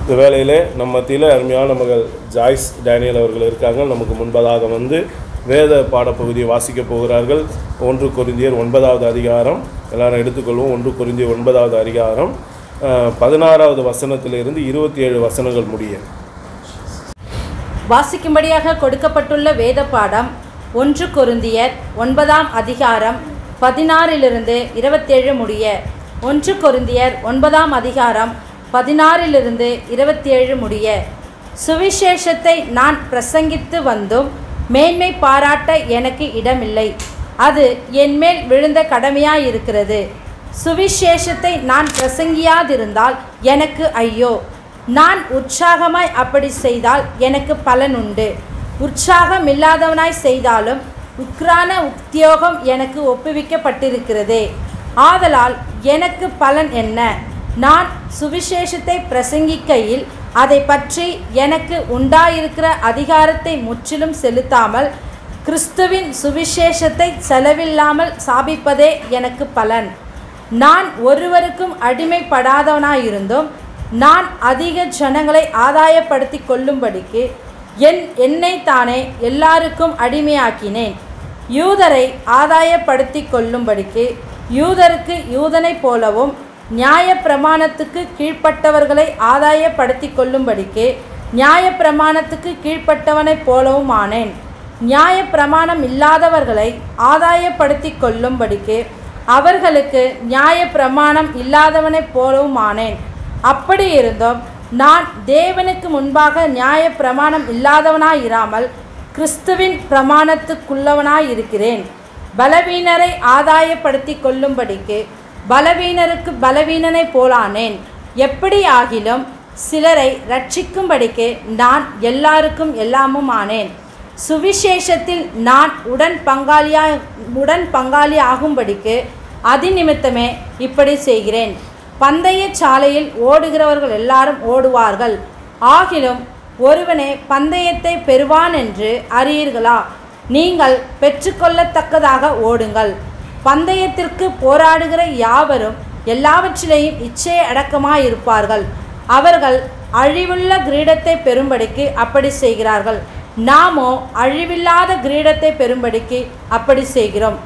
இந்த வேளையிலே நம்ம மத்தியில் அருமையான மகள் ஜாய்ஸ் டேனியல் அவர்கள் இருக்காங்க. நமக்கு முன்பதாக வந்து வேத பாடப்பகுதியை வாசிக்கப் போகிறார்கள். 1 கொரிந்தியர் 9வது அதிகாரம் எல்லாரும் எடுத்துக்கொள்வோம். 1 கொரிந்தியர் 9வது அதிகாரம் 16வது வசனத்திலிருந்து 27 வசனங்கள் முடிய வாசிக்கும்படியாக கொடுக்கப்பட்டுள்ள வேத பாடம் 1 கொரிந்தியர் 9ஆம் அதிகாரம் 16லிருந்து 27 முடிய. 1 கொரிந்தியர் 9ஆம் அதிகாரம் 16லிருந்து 27 முடிய. சுவிசேஷத்தை நான் பிரசங்கித்து வந்தும் மேன்மை பாராட்ட எனக்கு இடமில்லை. அது என்மேல் விழுந்த கடமையாயிருக்கிறது. சுவிசேஷத்தை நான் பிரசங்கியாதிருந்தால் எனக்கு ஐயோ. நான் உற்சாகமாய் அப்படி செய்தால் எனக்கு பலன் உண்டு. உற்சாகம் இல்லாதவனாய் செய்தாலும் உக்ரான உத்தியோகம் எனக்கு ஒப்புவிக்கப்பட்டிருக்கிறதே. ஆதலால் எனக்கு பலன் என்ன? நான் சுவிசேஷத்தை பிரசங்கிக்கையில் அதை பற்றி எனக்கு உண்டாயிருக்கிற அதிகாரத்தை முற்றிலும் செலுத்தாமல் கிறிஸ்துவின் சுவிசேஷத்தை செலவில்லாமல் சாபிப்பதே எனக்கு பலன். நான் ஒருவருக்கும் அடிமைப்படாதவனாயிருந்தும் நான் அதிக ஜனங்களை ஆதாயப்படுத்தி கொள்ளும்படிக்கு என்னைத்தானே எல்லாருக்கும் அடிமையாக்கினேன். யூதரை ஆதாயப்படுத்தி கொள்ளும்படிக்கு யூதருக்கு யூதனை போலவும் நியாய பிரமாணத்துக்கு கீழ்ப்பட்டவர்களை ஆதாயப்படுத்தி கொள்ளும்படிக்கு நியாய பிரமாணத்துக்கு கீழ்ப்பட்டவனைப் போலவும் ஆனேன். நியாய பிரமாணம் இல்லாதவர்களை ஆதாயப்படுத்தி கொள்ளும்படிக்கு அவர்களுக்கு நியாய பிரமாணம் இல்லாதவனைப் போலவும் ஆனேன். அப்படி இருந்தும் நான் தேவனுக்கு முன்பாக நியாய பிரமாணம் இல்லாதவனாயிராமல் கிறிஸ்துவின் பிரமாணத்துக்குள்ளவனாயிருக்கிறேன். பலவீனரை ஆதாயப்படுத்தி கொள்ளும்படிக்கு பலவீனருக்கு பலவீனனை போலானேன். எப்படி ஆகிலும் சிலரை ரட்சிக்கும்படிக்கு நான் எல்லாருக்கும் எல்லாமும் ஆனேன். சுவிசேஷத்தில் நான் உடன் பங்காளி ஆகும்படிக்கு அதிநிமித்தமே இப்படி செய்கிறேன். பந்தய சாலையில் ஓடுகிறவர்கள் எல்லாரும் ஓடுவார்கள். ஆகிலும் ஒருவனே பந்தயத்தை பெறுவான் என்று அறியீர்களா? நீங்கள் பெற்றுக்கொள்ளத்தக்கதாக ஓடுங்கள். பந்தயத்திற்கு போராடுகிற யாவரும் எல்லாவற்றிலேயும் இச்சை அடக்கமாயிருப்பார்கள். அவர்கள் அழிவுள்ள கிரீடத்தை பெறும்படிக்கு அப்படி செய்கிறார்கள். நாமோ அழிவில்லாத கிரீடத்தை பெறும்படிக்கு அப்படி செய்கிறோம்.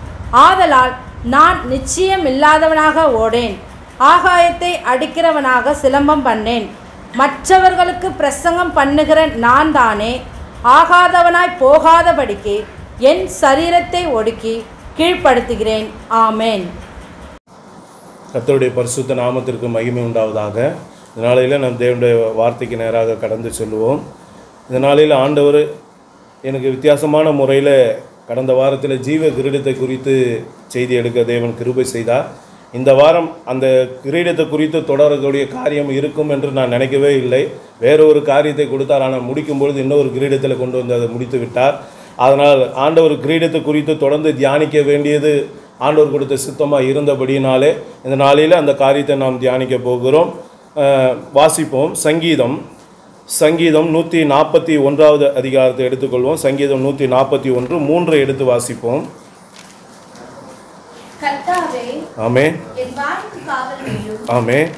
ஆதலால் நான் நிச்சயமில்லாதவனாக ஓடேன். ஆகாயத்தை அடிக்கிறவனாக சிலம்பம் பண்ணேன். மற்றவர்களுக்கு பிரசங்கம் பண்ணுகிற நான் தானே ஆகாதவனாய் போகாதபடிக்கு என் சரீரத்தை ஒடுக்கி கீழ்ப்படுத்துகிறேன். ஆமேன். கர்த்தருடைய பரிசுத்த நாமத்திற்கு மகிமை உண்டாவதாக. இந்த நாளையில் நம் தேவனுடைய வார்த்தைக்கு நேராக கடந்து செல்வோம். இந்த நாளையில் ஆண்டவர் எனக்கு வித்தியாசமான முறையில் கடந்த வாரத்தில் ஜீவ கிரீடத்தை குறித்து செய்தி எடுக்க தேவன் கிருபை செய்தார். இந்த வாரம் அந்த கிரீடத்தை குறித்து தொடரக்கூடிய காரியம் இருக்கும் என்று நான் நினைக்கவே இல்லை. வேறு ஒரு காரியத்தை கொடுத்தார். ஆனால் முடிக்கும்பொழுது இன்னொரு கிரீடத்தில் கொண்டு வந்து அதை முடித்து விட்டார். அதனால் ஆண்டவர் கிரீடத்தை குறித்து தொடர்ந்து தியானிக்க வேண்டியது ஆண்டவர் கொடுத்த சித்தமாக இருந்தபடினாலே இந்த நாளில் அந்த காரியத்தை நாம் தியானிக்க போகிறோம். வாசிப்போம். சங்கீதம் 141வது அதிகாரத்தை எடுத்துக்கொள்வோம். சங்கீதம் 141 3 எடுத்து வாசிப்போம். ஆமென். ஆமென்.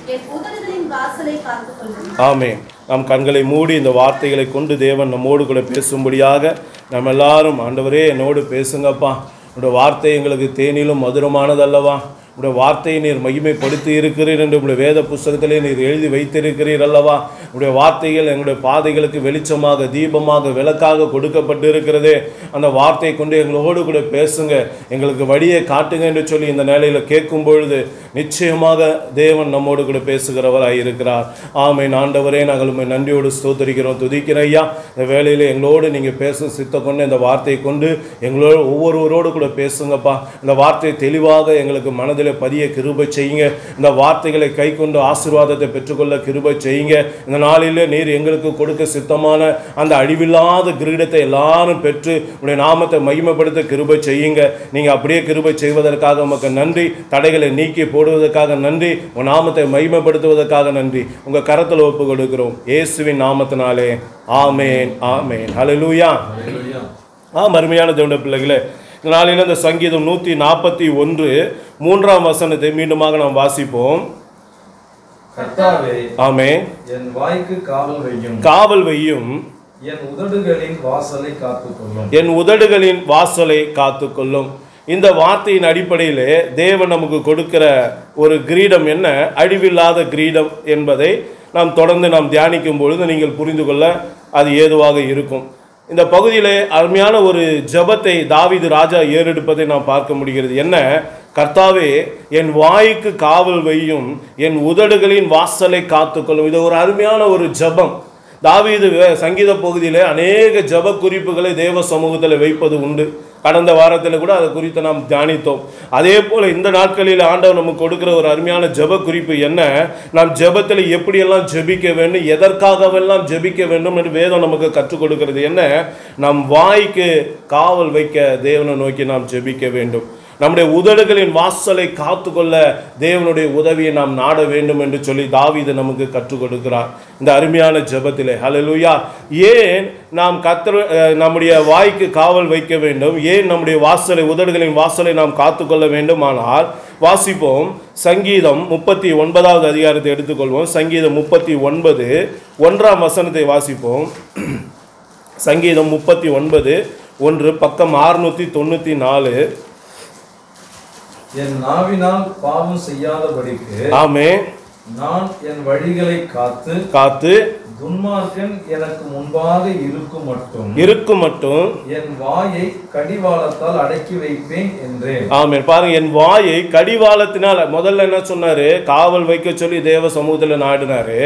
ஆமென். நாம் கண்களை மூடி இந்த வார்த்தைகளை கொண்டு தேவன் நம்மோடு கூட பேசும்படியாக நம்ம எல்லாரும் ஆண்டவரே என்னோடு பேசுங்கப்பா. உடைய வார்த்தை எங்களுக்கு தேனிலும் மதுரமானதல்லவா. உடைய வார்த்தையை நீர் மகிமைப்படுத்தி இருக்கிறீர் என்று உடைய வேத புஸ்தகத்திலே நீர் எழுதி வைத்திருக்கிறீர் அல்லவா. உடைய வார்த்தைகள் எங்களுடைய பாதைகளுக்கு வெளிச்சமாக தீபமாக விளக்காக கொடுக்கப்பட்டு இருக்கிறதே. அந்த வார்த்தையை கொண்டு எங்களோடு கூட பேசுங்க, எங்களுக்கு வழியை காட்டுங்க என்று சொல்லி இந்த நிலையில் கேட்கும் பொழுது நிச்சயமாக தேவன் நம்மோடு கூட பேசுகிறவராக இருக்கிறார். ஆமென். ஆண்டவரே நாங்கள் உம்மை நன்றியோடு ஸ்தோத்திரிக்கிறோம், துதிக்கிறோம் ஐயா. இந்த வேளையில் எங்களோடு நீங்கள் பேசும் சித்த கொண்டு இந்த வார்த்தையை கொண்டு எங்களோட ஒவ்வொருவரோடு கூட பேசுங்கப்பா. இந்த வார்த்தையை தெளிவாக எங்களுக்கு மனதில் பதிய கிருபை செய்யுங்க. இந்த வார்த்தைகளை கை கொண்டு ஆசீர்வாதத்தை பெற்றுக்கொள்ள கிருபை செய்யுங்க. இந்த நாளில் நீர் எங்களுக்கு கொடுக்க சித்தமான அந்த அழிவில்லாத கிரீடத்தை எல்லாரும் பெற்று உடைய நாமத்தை மகிமைப்படுத்த கிருபை செய்யுங்க. நீங்கள் அப்படியே கிருபை செய்வதற்காக உமக்கு நன்றி. தடைகளை நீக்கி போடுவதற்காக நன்றி. உன் நாமத்தை மகிமைப்படுத்துவதற்காக நன்றி. உங்கள் கரத்தில் ஒப்பு கொடுக்கிறோம் இயேசுவின் நாமத்தினாலே. ஆமேன். ஆமேன். ஹல்லேலூயா. அருமையான தேவனுடைய பிள்ளைகளே, இந்த நாளில் இந்த சங்கீதம் 141 3ஆம் வசனத்தை மீண்டுமாக நாம் வாசிப்போம். கர்த்தாவே, ஆமே. என் வாய்க்கு காவல் வையும். காவல் வையும். என் உதடுகளின் வாசலை காத்துக்கொள்ளும். என் உதடுகளின் வாசலை காத்துக்கொள்ளும். இந்த வார்த்தையின் அடிப்படையிலே தேவன் நமக்கு கொடுக்கிற ஒரு கிரீடம் என்ன? அழிவில்லாத கிரீடம் என்பதை நாம் தொடர்ந்து நாம் தியானிக்கும் பொழுது நீங்கள் புரிந்து கொள்ள அது ஏதுவாக இருக்கும். இந்த பகுதியிலே அருமையான ஒரு ஜெபத்தை தாவீது ராஜா ஏறெடுப்பதை நாம் பார்க்க முடிகிறது. என்ன? கர்த்தாவே, என் வாய்க்கு காவல் வையும், என் உதடுகளின் வாசலை காத்துக்கொள்ளும். இது ஒரு அருமையான ஒரு ஜெபம். தாவீது சங்கீத பகுதியிலே அநேக ஜெப குறிப்புகளை தேவ சமூகத்தில் வைப்பது உண்டு. கடந்த வாரத்தில் கூட அதை குறித்து நாம் தியானித்தோம். அதே போல் இந்த நாட்களில் ஆண்டவர் நமக்கு கொடுக்கிற ஒரு அருமையான ஜெப குறிப்பு என்ன? நாம் ஜெபத்தில் எப்படியெல்லாம் ஜெபிக்க வேண்டும், எதற்காகவெல்லாம் ஜெபிக்க வேண்டும் என்று வேதம் நமக்கு கற்றுக் கொடுக்கிறது. என்ன? நம் வாய்க்கு காவல் வைக்க தேவனை நோக்கி நாம் ஜெபிக்க வேண்டும். நம்முடைய உதடுகளின் வாசலை காத்துக்கொள்ள தேவனுடைய உதவியை நாம் நாட வேண்டும் என்று சொல்லி தாவீது நமக்கு கற்றுக் கொடுக்கிறார் இந்த அருமையான ஜெபத்திலே. ஹல்லேலூயா. ஏன் நாம் நம்முடைய வாய்க்கு காவல் வைக்க வேண்டும்? ஏன் நம்முடைய வாசலை, உதடுகளின் வாசலை நாம் காத்துக்கொள்ள வேண்டும்? ஆனால் வாசிப்போம். சங்கீதம் 39வது அதிகாரத்தை எடுத்துக்கொள்வோம். சங்கீதம் 39 1ஆம் வசனத்தை வாசிப்போம். சங்கீதம் 39:1, பக்கம் 694. என் நாவினால் பாவம் செய்யாதபடிக்கு ஆமே, நான் என் வழிகளை காத்து துன்மார்க்கன் எனக்கு முன்பாக இருக்கும் மட்டும் என் வாயை கடிவாளத்தால் அடக்கி வைப்பேன் என்றேன். ஆமென். பாருங்க, என் வாயை கடிவாளத்தினால். முதல்ல என்ன சொன்னாரு? காவல் வைக்க சொல்லி தேவ சமூகத்தில் நாடினாரு.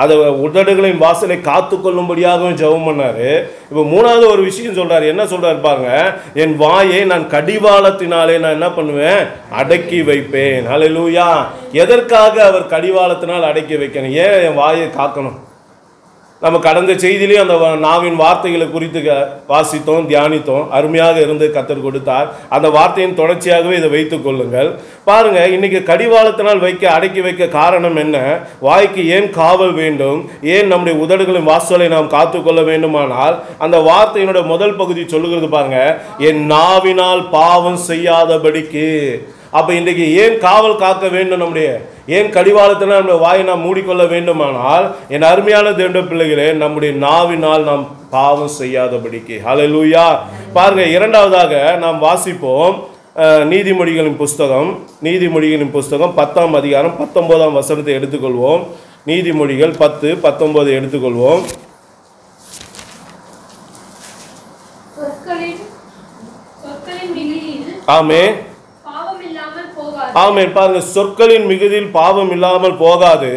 அதை உதடுகளின் வாசலை காத்து கொள்ளும்படியாகவும் ஜெபம் பண்ணாரு. இப்போ மூணாவது ஒரு விஷயம் சொல்றாரு. என்ன சொல்றாரு பாருங்க? என் வாயை நான் கடிவாளத்தினாலே நான் என்ன பண்ணுவேன்? அடக்கி வைப்பேன். ஹல்லேலூயா. எதற்காக அவர் கடிவாளத்தினால் அடக்கி வைக்கணும்? ஏன் என் வாயை காக்கணும்? நம்ம கடந்த செய்தியிலேயே அந்த நாவின் வார்த்தைகளை குறித்து வாசித்தோம், தியானித்தோம். அருமையாக இருந்து கர்த்தர் கொடுத்தார். அந்த வார்த்தையின் தொடர்ச்சியாகவே இதை வைத்துக் கொள்ளுங்கள். பாருங்க, இன்னைக்கு கடிவாளத்தினால் அடக்கி வைக்க காரணம் என்ன? வாய்க்கு ஏன் காவல் வேண்டும்? ஏன் நம்முடைய உதடுகளின் வாசலை நாம் காத்துக்கொள்ள வேண்டுமானால் அந்த வார்த்தையினுடைய முதல் பகுதி சொல்லுகிறது பாருங்க, என் நாவினால் பாவம் செய்யாதபடிக்கு. அப்ப இன்றைக்கு ஏன் காவல் காக்க வேண்டும்? நம்முடைய ஏன் கடிவாளத்தினால் நம்முடைய வாயை நாம் மூடிக்கொள்ள வேண்டுமானால், என் அருமையான தேவனுடைய பிள்ளைகளே, நம்முடைய நாவினால் நாம் பாவம் செய்யாதபடிக்கு. ஹல்லேலூயா. பாருங்க, இரண்டாவதாக நாம் வாசிப்போம் நீதிமொழிகளின் புஸ்தகம் 10ஆம் அதிகாரம் 19ஆம் வசனத்தை எடுத்துக்கொள்வோம். நீதிமொழிகள் 10:19 எடுத்துக்கொள்வோம். ஆமே, ஆமென். பாருங்க, சொற்களின் மிகுதியில் பாவம் இல்லாமல் போகாது,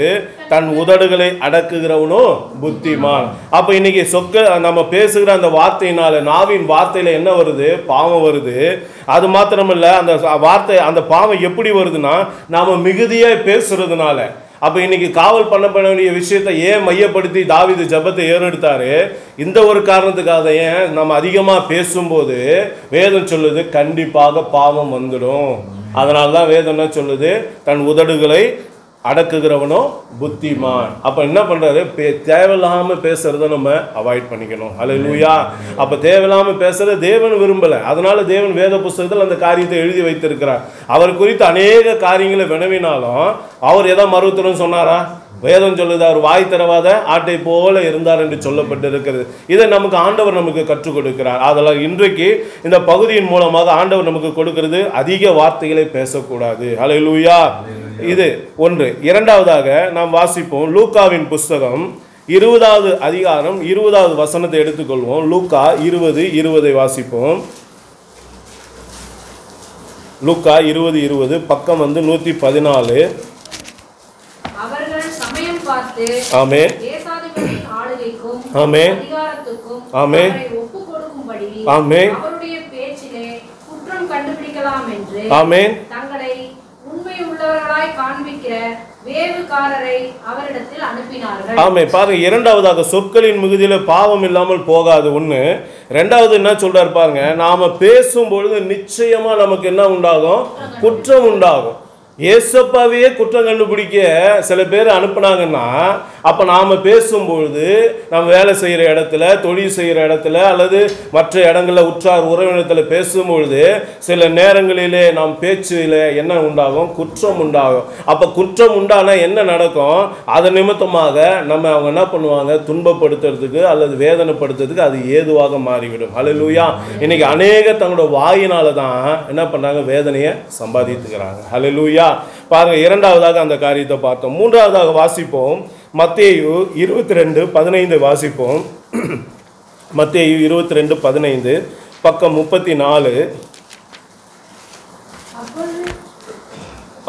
தன் உதடுகளை அடக்குகிறவனோ புத்திமான். அப்ப இன்னைக்கு நம்ம பேசுகிற அந்த வார்த்தையினால, நாவின் வார்த்தையில என்ன வருது? பாவம் வருது. அது மாத்திரமல்ல, அந்த வார்த்தை, அந்த பாவம் எப்படி வருதுன்னா நாம மிகுதியா பேசுறதுனால. அப்ப இன்னைக்கு காவல் பண்ண வேண்டிய விஷயத்தை ஏன் மையப்படுத்தி தாவீது ஜெபத்தை ஏறெடுத்தாரு? இந்த ஒரு காரணத்துக்காக. ஏன் நம்ம அதிகமா பேசும்போது வேதம் சொல்லுது கண்டிப்பாக பாவம் வந்துடும். அதனால்தான் வேதம் என்ன சொல்லுது? தன் உதடுகளை அடக்குகிறவனோ புத்திமான். அப்ப என்ன பண்றாரு? தேவையில்லாம பேசுறத நம்ம அவாய்ட் பண்ணிக்கணும். ஹல்லேலூயா. அப்ப தேவையில்லாம பேசுறத தேவன் விரும்பல. அதனால தேவன் வேத புஸ்தகத்தில் அந்த காரியத்தை எழுதி வைத்திருக்கிறார். அவர் குறித்து அநேக காரியங்களை வினவினாலும் அவர் எதை மறுத்துறன்னு சொன்னாரா? வேதம் சொல்லுது, அவர் வாய் திறவாத ஆட்டை போல இருந்தார் என்று சொல்லப்பட்டிருக்கிறது. இதை நமக்கு ஆண்டவர் நமக்கு கற்றுக் கொடுக்கிறார். அதனால் இன்றைக்கு இந்த பகுதியின் மூலமாக ஆண்டவர் நமக்கு கொடுக்கிறது, அதிக வார்த்தைகளை பேசக்கூடாது. ஹல்லேலூயா. இது ஒன்று. இரண்டாவதாக நாம் வாசிப்போம் லூக்காவின் புஸ்தகம் 20வது அதிகாரம் 20வது வசனத்தை எடுத்துக்கொள்வோம். லூக்கா 20:20 வாசிப்போம். லூக்கா 20:20, பக்கம் 114. ஆமென். ஆமென். ஆமென். ஆமென். ஆமென். தங்களை உண்மை உள்ளவர்களாய் காண்பிக்கிற வேவுகாரரை அவரிடத்தில் அனுப்பினார்கள். ஆமென். பாருங்க, இரண்டாவதாக சொற்களின் மிகுதியில பாவம் இல்லாமல் போகாது. ஒண்ணு. ரெண்டாவது என்ன சொல்றாரு பாருங்க, நாம பேசும் பொழுது நிச்சயமா நமக்கு என்ன உண்டாகும்? குற்றம் உண்டாகும். ஏசப்பாவையே குற்றம் கண்டுபிடிக்க சில பேர் அனுப்புனாங்கன்னா, அப்போ நாம் பேசும்பொழுது நம்ம வேலை செய்கிற இடத்துல, தொழில் செய்கிற இடத்துல அல்லது மற்ற இடங்களில் உற்றார் உறவினத்தில் பேசும்பொழுது சில நேரங்களிலே நாம் பேச்சில் என்ன உண்டாகும்? குற்றம் உண்டாகும். அப்போ குற்றம் உண்டானா என்ன நடக்கும்? அதன் நிமித்தமாக நம்ம அவங்க என்ன பண்ணுவாங்க? துன்பப்படுத்துறதுக்கு அல்லது வேதனைப்படுத்துறதுக்கு அது ஏதுவாக மாறிவிடும். ஹல்லேலூயா. இன்னைக்கு அநேக தங்களோட வாயினால தான் என்ன பண்ணாங்க? வேதனையை சம்பாதித்துக்கிறாங்க. ஹல்லேலூயா. பாருங்க, இரண்டாவதாக அந்த காரியத்தை பார்த்தோம். மூன்றாவதாக வாசிப்போம். மத்தேயு 22:15 வாசிப்போம். மத்தேயு 22:15 பக்கம் 34.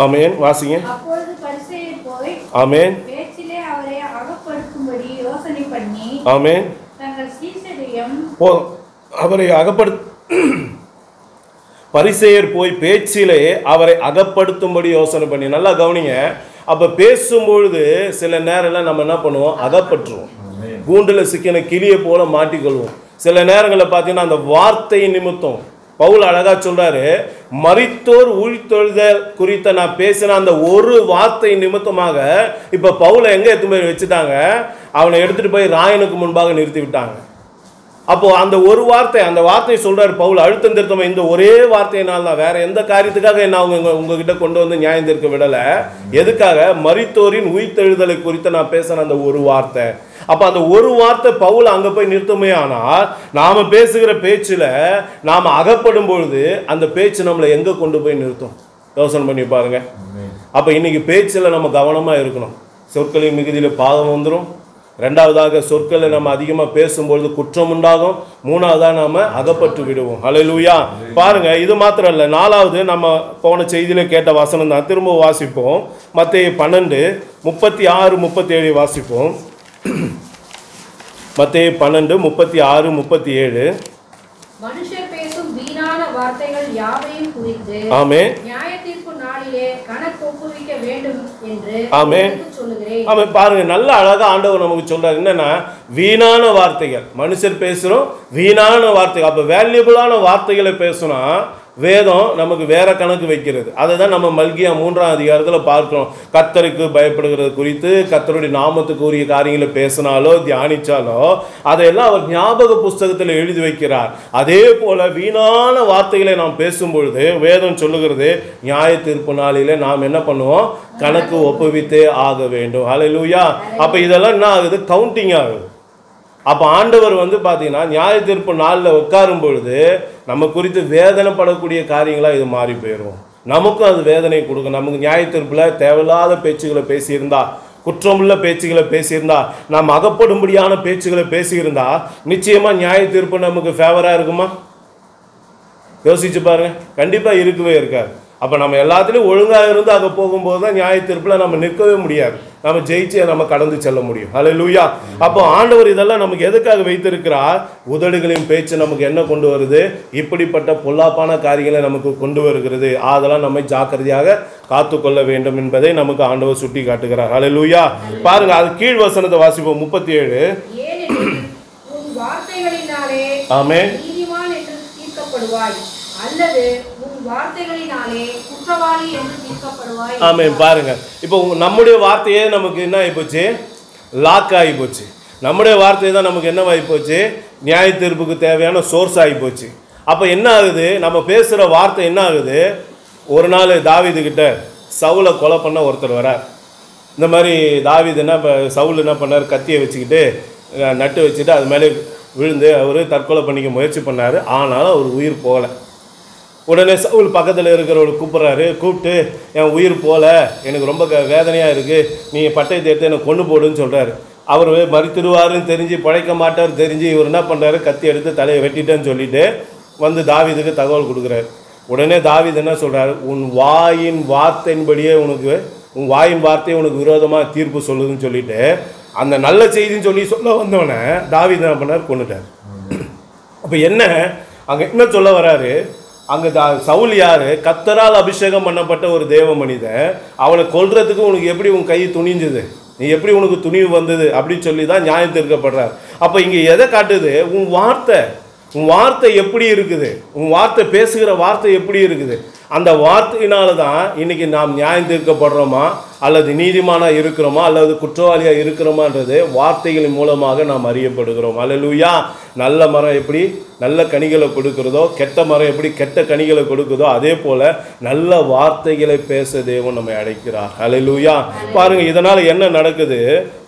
ஆமென். வாசிங்க. அப்பொழுது பரிசேயர் போய் ஆமென். பேச்சிலே அவரை அகப்படுத்தும்படி யோசனை பண்ணி ஆமென். தங்கள் சீசரையும் அவரை பரிசேயர் போய் பேச்சிலே அவரை அகப்படுத்தும்படி யோசனை பண்ணி. நல்லா கவனிங்க. அப்போ பேசும்பொழுது சில நேரம்லாம் நம்ம என்ன பண்ணுவோம்? அகப்பற்றுவோம். கூண்டில் சிக்கின கிளியை போல மாட்டிக்கொள்வோம். சில நேரங்களில் பார்த்தீங்கன்னா அந்த வார்த்தை நிமித்தம் பவுல் அழகா சொல்றாரு, மரித்தோர் உயிர்த்தெழுதல் குறித்த நான் பேசின அந்த ஒரு வார்த்தை நிமித்தமாக இப்போ பவுலை எங்கே எடுத்து போய் வச்சுட்டாங்க? அவனை எடுத்துட்டு போய் ராயனுக்கு முன்பாக நிறுத்தி விட்டாங்க. அப்போ அந்த ஒரு வார்த்தை, அந்த வார்த்தையை சொல்றாரு பவுல் அழுத்தம் திருத்தம். இந்த ஒரே வார்த்தையினால் தான், வேற எந்த காரியத்துக்காக என்ன அவங்க உங்ககிட்ட கொண்டு வந்து நியாயம் தீர்க்க விடலை. எதுக்காக? மரித்தோரின் உயிர்த்தெழுதலை குறித்து நான் பேசின அந்த ஒரு வார்த்தை. அப்போ அந்த ஒரு வார்த்தை பவுல் அங்கே போய் நிறுத்தமே. ஆனால் நாம் பேசுகிற பேச்சில் நாம் அகப்படும் பொழுது அந்த பேச்சு நம்மளை எங்கே கொண்டு போய் நிறுத்தும்? யோசனை பண்ணி பாருங்க. அப்போ இன்னைக்கு பேச்சில் நம்ம கவனமாக இருக்கணும். சொற்களின் மிகுதியில் பாவம் வந்துடும். ரெண்டாவதாக சொற்களை நம்ம அதிகமாக பேசும்பொழுது குற்றம் உண்டாகும். மூணாவதாக நாம் அகப்பட்டு விடுவோம். ஹல்லேலூயா. பாருங்க, இது மாத்திரம் இல்லை. நாலாவது நம்ம போன செய்தியில கேட்ட வசனம் தான். திரும்ப வாசிப்போம். மத்தேயு 12:36-37 வாசிப்போம். மத்தேயு 12:36-37. மனுஷர் பேசும் வீணான வார்த்தைகள் யாவையும் குறித்து ஆமென். நியாய தீர்ப்பு நாளிலே கணக்கு ஒப்புவிக்க வேண்டும் என்று ஆமென். சொல்லுகிறேன். ஆமென். பாருங்க, நல்ல அழகா ஆண்டவர் நமக்கு சொல்றாரு. என்னன்னா, வீணான வார்த்தைகள், மனுஷர் பேசுறோம் வீணான வார்த்தைகள். அப்ப வேல்யூபிளான வார்த்தைகளை பேசுனா வேதம் நமக்கு வேற கணக்கு வைக்கிறது. அதை தான் நம்ம மல்கியா 3ஆம் அதிகாரத்தில் பார்க்கிறோம். கர்த்தருக்கு பயப்படுகிறது குறித்து, கர்த்தருடைய நாமத்துக்கு உரிய காரியங்களை பேசினாலோ தியானிச்சாலோ அதையெல்லாம் அவர் ஞாபக புஸ்தகத்தில் எழுதி வைக்கிறார். அதே போல வீணான வார்த்தைகளை நாம் பேசும்பொழுது வேதம் சொல்லுகிறது, நியாய தீர்ப்பு நாளிலே நாம் என்ன பண்ணுவோம்? கணக்கு ஒப்புவித்தே ஆக வேண்டும். ஹல்லேலூயா. அப்ப இதெல்லாம் என்ன ஆகுது? கவுண்டிங் ஆகுது. அப்போ ஆண்டவர் பார்த்தீங்கன்னா நியாய தீர்ப்பு நாளில் உட்காரும் பொழுது நம்ம குறித்து வேதனைப்படக்கூடிய காரியங்களாக இது மாறி போயிடும். நமக்கும் அது வேதனை கொடுக்கும். நமக்கு நியாய தீர்ப்பில் தேவையில்லாத பேச்சுகளை பேசியிருந்தா, குற்றமுள்ள பேச்சுகளை பேசியிருந்தா, நாம் அகப்படும்படியான பேச்சுகளை பேசியிருந்தா நிச்சயமாக நியாய தீர்ப்பு நமக்கு ஃபேவராக இருக்குமா? யோசிச்சு பாருங்க. கண்டிப்பாக இருக்கவே இருக்காது. அப்போ நம்ம எல்லாத்துலேயும் ஒழுங்காக இருந்து அங்கே போகும்போது தான் நியாய தீர்ப்பில் நம்ம நிற்கவே முடியாது. நம்ம ஜெயிச்சு நம்ம கடந்து செல்ல முடியும். ஹல்லேலூயா. அப்போ ஆண்டவர் இதெல்லாம் நமக்கு எதுக்காக வைத்திருக்கிறார்? உதடுகளின் பேச்சு நமக்கு என்ன கொண்டு வருது? இப்படிப்பட்ட பொல்லாப்பான காரியங்களை நமக்கு கொண்டு வருகிறது. அதெல்லாம் நம்ம ஜாக்கிரதையாக காத்துக்கொள்ள வேண்டும் என்பதை நமக்கு ஆண்டவர் சுட்டி காட்டுகிறார். ஹல்லேலூயா. பாருங்க, அது கீழ் வசனத்தை வாசிப்போம். 37. உன் வார்த்தைகளினாலே ஆமென். நீதிமான் என்று தீர்க்கப்படுவாய், அல்லது உன் வார்த்தைகளினாலே குற்றவாளி என்று தீர்க்கப்படுவாய். ஆமென். பாருங்க, இப்போ நம்முடைய வார்த்தையே நமக்கு என்ன ஆகிப்போச்சு? லாக் ஆகி போச்சு. நம்முடைய வார்த்தை தான் நமக்கு என்ன ஆகி போச்சு? நியாய தீர்ப்புக்கு தேவையான சோர்ஸ் ஆகி போச்சு. அப்போ என்ன ஆகுது? நம்ம பேசுகிற வார்த்தை என்ன ஆகுது? ஒரு நாள் தாவீது கிட்ட சவுலை கொலை பண்ண ஒருத்தர் வரார். இந்த மாதிரி தாவீது சவுல் என்ன பண்ணார்? கத்தியை வச்சுக்கிட்டு நட்டு வச்சுட்டு அது மேலே விழுந்து அவர் தற்கொலை பண்ணிக்க முயற்சி பண்ணார். ஆனாலும் அவர் உயிர் போகலை. உடனே சவுல் பக்கத்தில் இருக்கிறவரை கூப்பிட்றாரு. கூப்பிட்டு, என் உயிர் போல, எனக்கு ரொம்ப வேதனையாக இருக்குது, நீ பட்டயத்தை எடுத்து என்னை கொண்டு போடுன்னு சொல்கிறாரு. அவர் மறித்துடுவாருன்னு தெரிஞ்சு, பழைக்க மாட்டார் தெரிஞ்சு, இவர் என்ன பண்ணுறாரு? கத்தி எடுத்து தலையை வெட்டிட்டேன்னு சொல்லிட்டு தாவீதுக்கு தகவல் கொடுக்குறாரு. உடனே தாவீது என்ன சொல்கிறாரு? உன் வாயின் வார்த்தையின்படியே உன் வாயின் வார்த்தையை உனக்கு விரோதமாக தீர்ப்பு சொல்லுதுன்னு சொல்லிட்டு அந்த நல்ல செய்தின்னு சொல்ல வந்தவனை தாவீது என்ன பண்ணார்? கொன்னுட்டார். அப்போ என்ன அங்கே என்ன சொல்ல வராரு? அங்கே சவுல் யார்? கர்த்தரால் அபிஷேகம் பண்ணப்பட்ட ஒரு தேவ மனிதன். அவனை கொல்றதுக்கு உனக்கு எப்படி உன் கை துணிஞ்சது? நீ எப்படி உனக்கு துணிவு வந்தது? அப்படின்னு சொல்லி தான் நியாயம் தீர்க்கப்படுறார். அப்போ இங்கே எதை காட்டுது? உன் வார்த்தை எப்படி இருக்குது? உன் வார்த்தை, பேசுகிற வார்த்தை எப்படி இருக்குது? அந்த வார்த்தையினால தான் இன்னைக்கு நாம் நியாயம் தீர்க்கப்படுறோமா அல்லது நீதிமானாக இருக்கிறோமா அல்லது குற்றவாளியாக இருக்கிறோமான்றது வார்த்தைகளின் மூலமாக நாம் அறியப்படுகிறோம். அல்லேலூயா. நல்ல மரம் எப்படி நல்ல கனிகளை கொடுக்கிறதோ, கெட்ட மரம் எப்படி கெட்ட கனிகளை கொடுக்குதோ, அதே போல நல்ல வார்த்தைகளை பேச தேவன் நம்மை அழைக்கிறார். அல்லேலூயா. பாருங்க, இதனால என்ன நடக்குது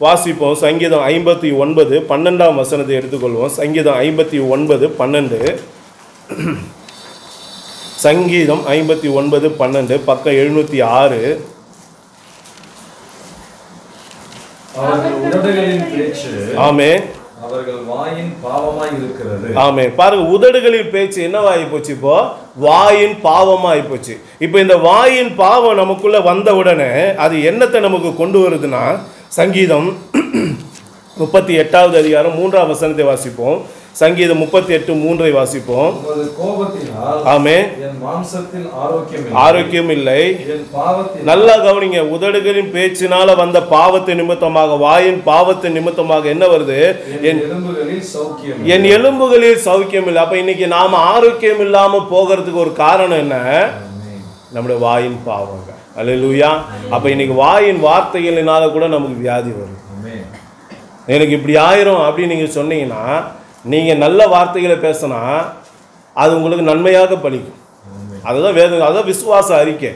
வாசிப்போம். சங்கீதம் 59 12ஆம் வசனத்தை எடுத்துக்கொள்வோம். சங்கீதம் 59 12. சங்கீதம் 59 12 பக்கம் 706. அவர்கள் உதடுகளின் பேச்சு ஆமே அவர்கள் வாயின் பாவமாய் இருக்கிறது. ஆமே. பாருங்க, உதடுகளின் பேச்சு என்னவாகி போச்சு? இப்போ வாயின் பாவமாகி போச்சு. இப்போ இந்த வாயின் பாவம் நமக்குள்ள வந்த உடனே அது என்னத்தை நமக்கு கொண்டு வருதுன்னா, சங்கீதம் 38வது அதிகாரம் 3ஆம் வசனத்தை வாசிப்போம். சங்கீதம் 38:3 வாசிப்போம். கோபத்தினால் ஆமே என் மாம்சத்தில் ஆரோக்கியம் இல்லை. நல்லா கவனிங்க, உதடுகளின் பேச்சினால வந்த பாவத்தை நிமித்தமாக, வாயின் பாவத்தை நிமித்தமாக என்ன வருது? என் எலும்புகளில் சௌக்கியம் இல்லை. அப்ப இன்னைக்கு நாம ஆரோக்கியம் இல்லாம போகிறதுக்கு ஒரு காரணம் என்ன? நம்முடைய வாயின் பாவங்க. அல்லேலூயா. அப்ப இன்னைக்கு வாயின் வார்த்தைகளினால கூட நமக்கு வியாதி வரும். எனக்கு இப்படி ஆயிரும் அப்படின்னு நீங்க சொன்னீங்கன்னா, நீங்கள் நல்ல வார்த்தைகளை பேசினா அது உங்களுக்கு நன்மையாக பலிக்கும். அதுதான் வேதம், அதுதான் விசுவாச அறிக்கை.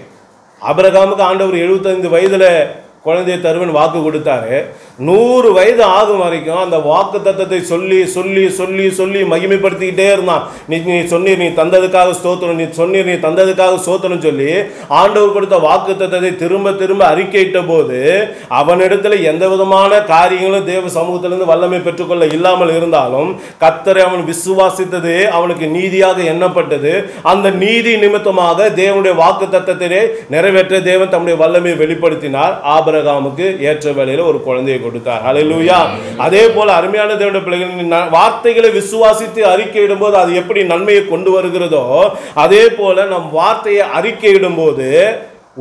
ஆபிரகாமுக்கு ஆண்டவர் 75 வயதில் குழந்தையை தருவன் வாக்கு கொடுத்தாரு. 100 வயது ஆகும் வரைக்கும் அந்த வாக்கு தத்தத்தை சொல்லி சொல்லி சொல்லி சொல்லி மகிமைப்படுத்திக்கிட்டே இருந்தான். நீ சொன்னீர், நீ தந்ததுக்காக ஸ்தோத்திரம், நீ சொன்னீர், நீ தந்ததுக்காக ஸ்தோத்திரம் சொல்லி ஆண்டவர் கொடுத்த வாக்கு தத்தத்தை திரும்ப திரும்ப அறிக்கையிட்ட போது அவனிடத்துல எந்த விதமான காரியங்களும் தேவ சமூகத்திலிருந்து வல்லமை பெற்றுக்கொள்ள இல்லாமல் இருந்தாலும் கர்த்தரை அவன் விசுவாசித்தது அவனுக்கு நீதியாக எண்ணப்பட்டது. அந்த நீதி நிமித்தமாக தேவனுடைய வாக்கு தத்தத்திலே நிறைவேற்ற தேவன் தம்முடைய வல்லமையை வெளிப்படுத்தினார். ஆபிரகாமுக்கு ஏற்ற வேளையில ஒரு குழந்தையை கொடுத்தார். அல்லேலூயா. அதே போல அருமையான தேவனுடைய பிள்ளைகள், வார்த்தைகளை விசுவாசித்து அறிக்கையிடும் போது அது எப்படி நன்மையை கொண்டு வருகிறதோ, அதே போல நம் வார்த்தையை அறிக்கையிடும் போது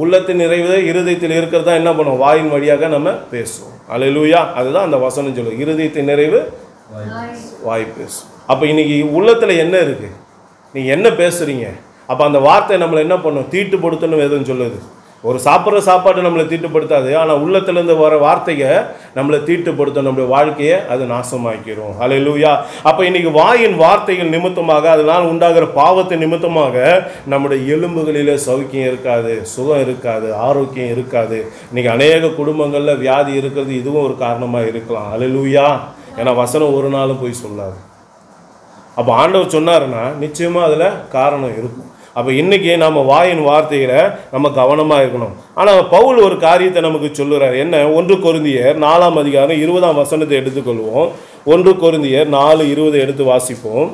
உள்ளத்தின் நிறைவு இருதயத்தில் இருக்கிறதா என்ன பண்ணும்? வாயின் வழியாக நம்ம பேசுவோம். அல்லேலூயா. அதுதான் அந்த வசனம் சொல்லுது, இருதயத்தின் நிறைவு வாய் பேசும். அப்ப இன்னைக்கு உள்ளத்துல என்ன இருக்கு? நீங்க என்ன பேசுறீங்க? அப்ப அந்த வார்த்தை நம்மளை என்ன பண்ணும்? தீட்டுப்படுத்தணும் எதுன்னு சொல்லுது. ஒரு சாப்பிட்ற சாப்பாடு நம்மளை தீட்டுப்படுத்தாது, ஆனால் உள்ளத்திலேருந்து வர வார்த்தையை நம்மளை தீட்டுப்படுத்தும், நம்முடைய வாழ்க்கையை அது நாசமாக்கிறோம். அல்லேலூயா. அப்போ இன்னைக்கு வாயின் வார்த்தைகள் நிமித்தமாக அதனால் உண்டாகிற பாவத்தை நிமித்தமாக நம்முடைய எலும்புகளிலே சௌக்கியம் இருக்காது, சுகம் இருக்காது, ஆரோக்கியம் இருக்காது. இன்னைக்கு அநேக குடும்பங்களில் வியாதி இருக்கிறது இதுவும் ஒரு காரணமாக இருக்கலாம். அல்லேலூயா. ஏன்னா வசனம் ஒரு நாளும் போய் சொல்லாது. அப்போ ஆண்டவர் சொன்னாருன்னா நிச்சயமாக அதில் காரணம் இருக்கும். அப்போ இன்றைக்கி நம்ம வாயின் வார்த்தைகளை நம்ம கவனமாக இருக்கணும். ஆனால் பவுல் ஒரு காரியத்தை நமக்கு சொல்லுறார். என்ன? 1 கொரிந்தியர் 4ஆம் அதிகாரம் 20ஆம் வசனத்தை எடுத்துக்கொள்வோம். 1 கொரிந்தியர் 4:20 எடுத்து வாசிப்போம்.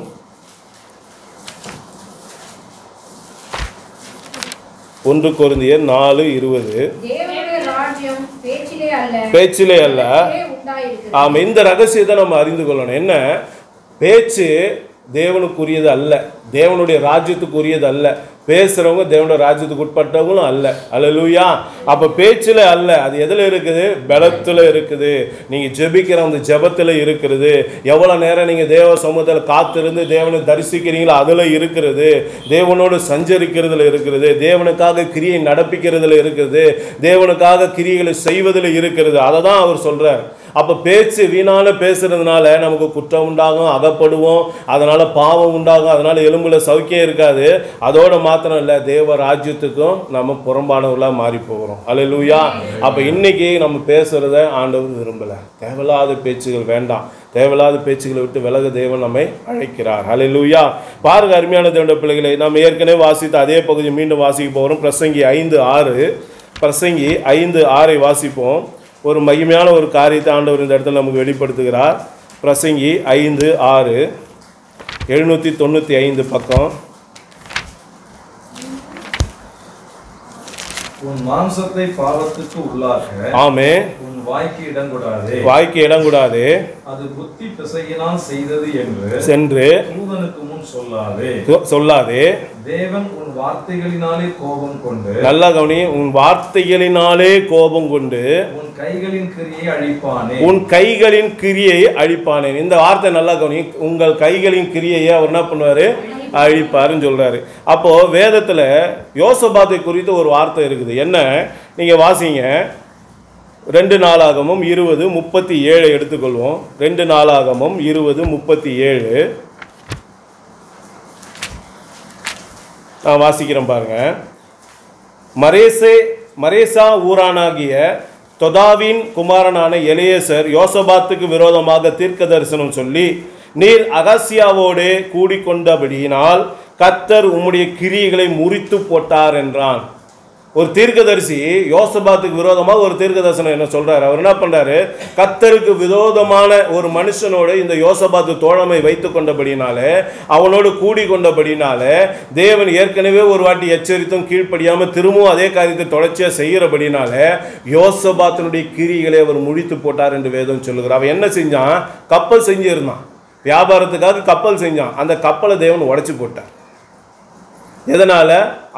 1 கொரிந்தியர் 4:20. பேச்சிலே அல்ல. ஆமாம், இந்த ரகசியத்தை நம்ம அறிந்து கொள்ளணும். என்ன? பேச்சு தேவனுக்குரியது அல்ல, தேவனுடைய ராஜ்யத்துக்குரியது அல்ல. பேசுகிறவங்க தேவனுடைய ராஜ்யத்துக்கு உட்பட்டவங்களும் அல்ல. அல்லேலூயா. அப்போ பேச்சில் அல்ல, அது எதில் இருக்குது? பலத்தில் இருக்குது. நீங்கள் ஜெபிக்கிற அந்த ஜெபத்தில் இருக்கிறது. எவ்வளோ நேரம் நீங்கள் தேவ சமூகத்தில் காத்திருந்து தேவனை தரிசிக்கிறீங்களோ அதில் இருக்கிறது. தேவனோடு சஞ்சரிக்கிறதுல இருக்கிறது. தேவனுக்காக கிரியை நடப்பிக்கிறதுல இருக்கிறது. தேவனுக்காக கிரியைகளை செய்வதில் இருக்கிறது. அதை தான் அவர் சொல்கிறார். அப்போ பேச்சு வீணான பேசுறதுனால நமக்கு குற்றம் உண்டாகும், அகப்படுவோம், அதனால பாவம் உண்டாகும், அதனால எலும்புல சௌக்கியம் இருக்காது. அதோட மாத்திரம் இல்லை, தேவ ராஜ்யத்துக்கும் நம்ம புறம்பானவர்களாக மாறி போகிறோம். அல்லேலூயா. அப்போ இன்னைக்கு நம்ம பேசுறத ஆண்டவர் விரும்பலை. தேவையில்லாத பேச்சுகள் வேண்டாம். தேவையில்லாத பேச்சுகளை விட்டு விலக தேவன் நம்மை அழைக்கிறார். அல்லேலூயா. பாருங்க அருமையான தேவனுடைய பிள்ளைகளை, நம்ம ஏற்கனவே வாசித்த அதே பகுதி மீண்டும் வாசிக்க போகிறோம். பிரசங்கி 5:6. பிரசங்கி 5:6 வாசிப்போம். ஒரு மகிமையான ஒரு காரியத்தை ஆண்டவர் இந்த இடத்துல நமக்கு வெளிப்படுத்துகிறார். பிரசங்கி 5:6, 795 பக்கம். உன் மாம்சத்தை பாவத்துக்கு உள்ளாக. ஆமே. உன் வாய்க்கு இடம் கூடாதே. வாய்க்கு இடம் கூடாதே. அது புத்தி பிசையினால் செய்தது என்று சென்று தூதனுக்கு முன் சொல்லாதே. சொல்லாதே. தேவன் உன் வார்த்தைகளினாலே கோபம் கொண்டு. நல்லா கவனி. உன் வார்த்தைகளினாலே கோபம் கொண்டு உன் கைகளின் கிரியை அழிப்பானே. உன் கைகளின் கிரியை அழிப்பானே. இந்த வார்த்தை நல்லா கவனி. உங்கள் கைகளின் கிரியையை அவர் என்ன பண்ணுவாரு? அழிப்பாருன்னு சொல்றாரு. அப்போ வேதத்துல யோசபாத்தை குறித்து ஒரு வார்த்தை இருக்குது. என்ன? நீங்க வாசிங்க. 2 நாளாகமும் 20:37 எடுத்துக்கொள்வோம். 2 நாளாகமும் 20:37 நான் வாசிக்கிறேன் பாருங்க. மரேசா ஊரானாகிய தொதாவின் குமாரனான எலியேசர் யோசபாத்துக்கு விரோதமாக தீர்க்க தரிசனம் சொல்லி, நீர் அகசியாவோடே கூடிக்கொண்டபடியினால் கர்த்தர் உம்முடைய கிரியைகளை முறித்து போட்டார் என்றான். ஒரு தீர்க்கதரிசி யோசபாத்துக்கு விரோதமாக ஒரு தீர்க்க தரிசனம் என்ன சொல்றாரு? அவர் என்ன பண்றாரு? கர்த்தருக்கு விரோதமான ஒரு மனுஷனோடு இந்த யோசபாத்து தோழமை வைத்து கொண்டபடினாலே, அவனோடு கூடி கொண்டபடினாலே, தேவன் ஏற்கனவே ஒரு வாட்டி எச்சரித்தும் கீழ்ப்படியாம திரும்பவும் அதே காரியத்தை தொடர்ச்சியா செய்யறபடினாலே யோசபாத்தினுடைய கிரிகளை அவர் முடித்து போட்டார் என்று வேதம் சொல்லுகிறார். அவன் என்ன செஞ்சான்? கப்பல் செஞ்சிருந்தான், வியாபாரத்துக்காக கப்பல் செஞ்சான். அந்த கப்பலை தேவன் உடைச்சு போட்டார். எதனால?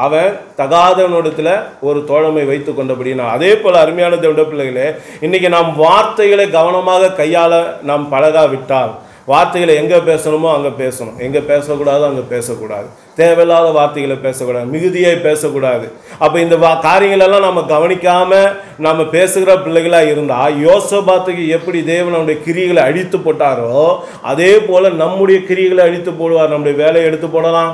அவன் தகாதவனிடத்துல ஒரு தோழமை வைத்து கொண்டபடினா. அதே போல அருமையான தேவனுடைய பிள்ளைகளே, இன்னைக்கு நாம் வார்த்தைகளை கவனமாக கையாள நாம் பழகாவிட்டால், வார்த்தைகளை எங்க பேசணுமோ அங்க பேசணும், எங்க பேசக்கூடாதோ அங்க பேசக்கூடாது, தேவையில்லாத வார்த்தைகளை பேசக்கூடாது, மிகுதியை பேசக்கூடாது. அப்ப இந்த காரியங்களெல்லாம் நம்ம கவனிக்காம நம்ம பேசுகிற பிள்ளைகளா இருந்தா, யோசபாத்துக்கு எப்படி தேவன் நம்முடைய கிரியைகளை அழித்து போட்டாரோ அதே போல நம்முடைய கிரியைகளை அழித்து போடுவார். நம்முடைய வேலையை எடுத்து போடலாம்,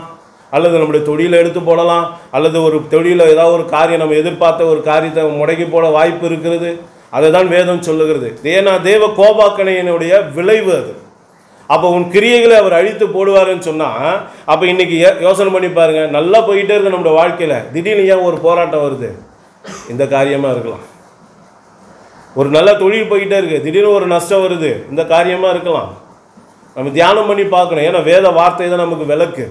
அல்லது நம்முடைய தொழிலை எடுத்து போடலாம், அல்லது ஒரு தொழிலில் ஏதாவது ஒரு காரியம் நம்ம எதிர்பார்த்த ஒரு காரியத்தை முடக்கி போட வாய்ப்பு இருக்கிறது. அதை தான் வேதம் சொல்லுகிறது. ஏன்னா தேவ கோபாக்கணையினுடைய விளைவு அது. அப்போ உன் கிரியைகளை அவர் அழித்து போடுவாருன்னு சொன்னா, அப்போ இன்னைக்கு யோசனை பண்ணி பாருங்க. நல்லா போயிட்டே இருக்கு நம்முடைய வாழ்க்கையில, திடீர்னு ஏன் ஒரு போராட்டம் வருது? இந்த காரியமா இருக்கலாம். ஒரு நல்ல தொழில் போயிட்டே இருக்கு, திடீர்னு ஒரு நஷ்டம் வருது, இந்த காரியமா இருக்கலாம். நம்ம தியானம் பண்ணி பார்க்கணும். ஏன்னா வேத வார்த்தை தான் நமக்கு விளக்கு.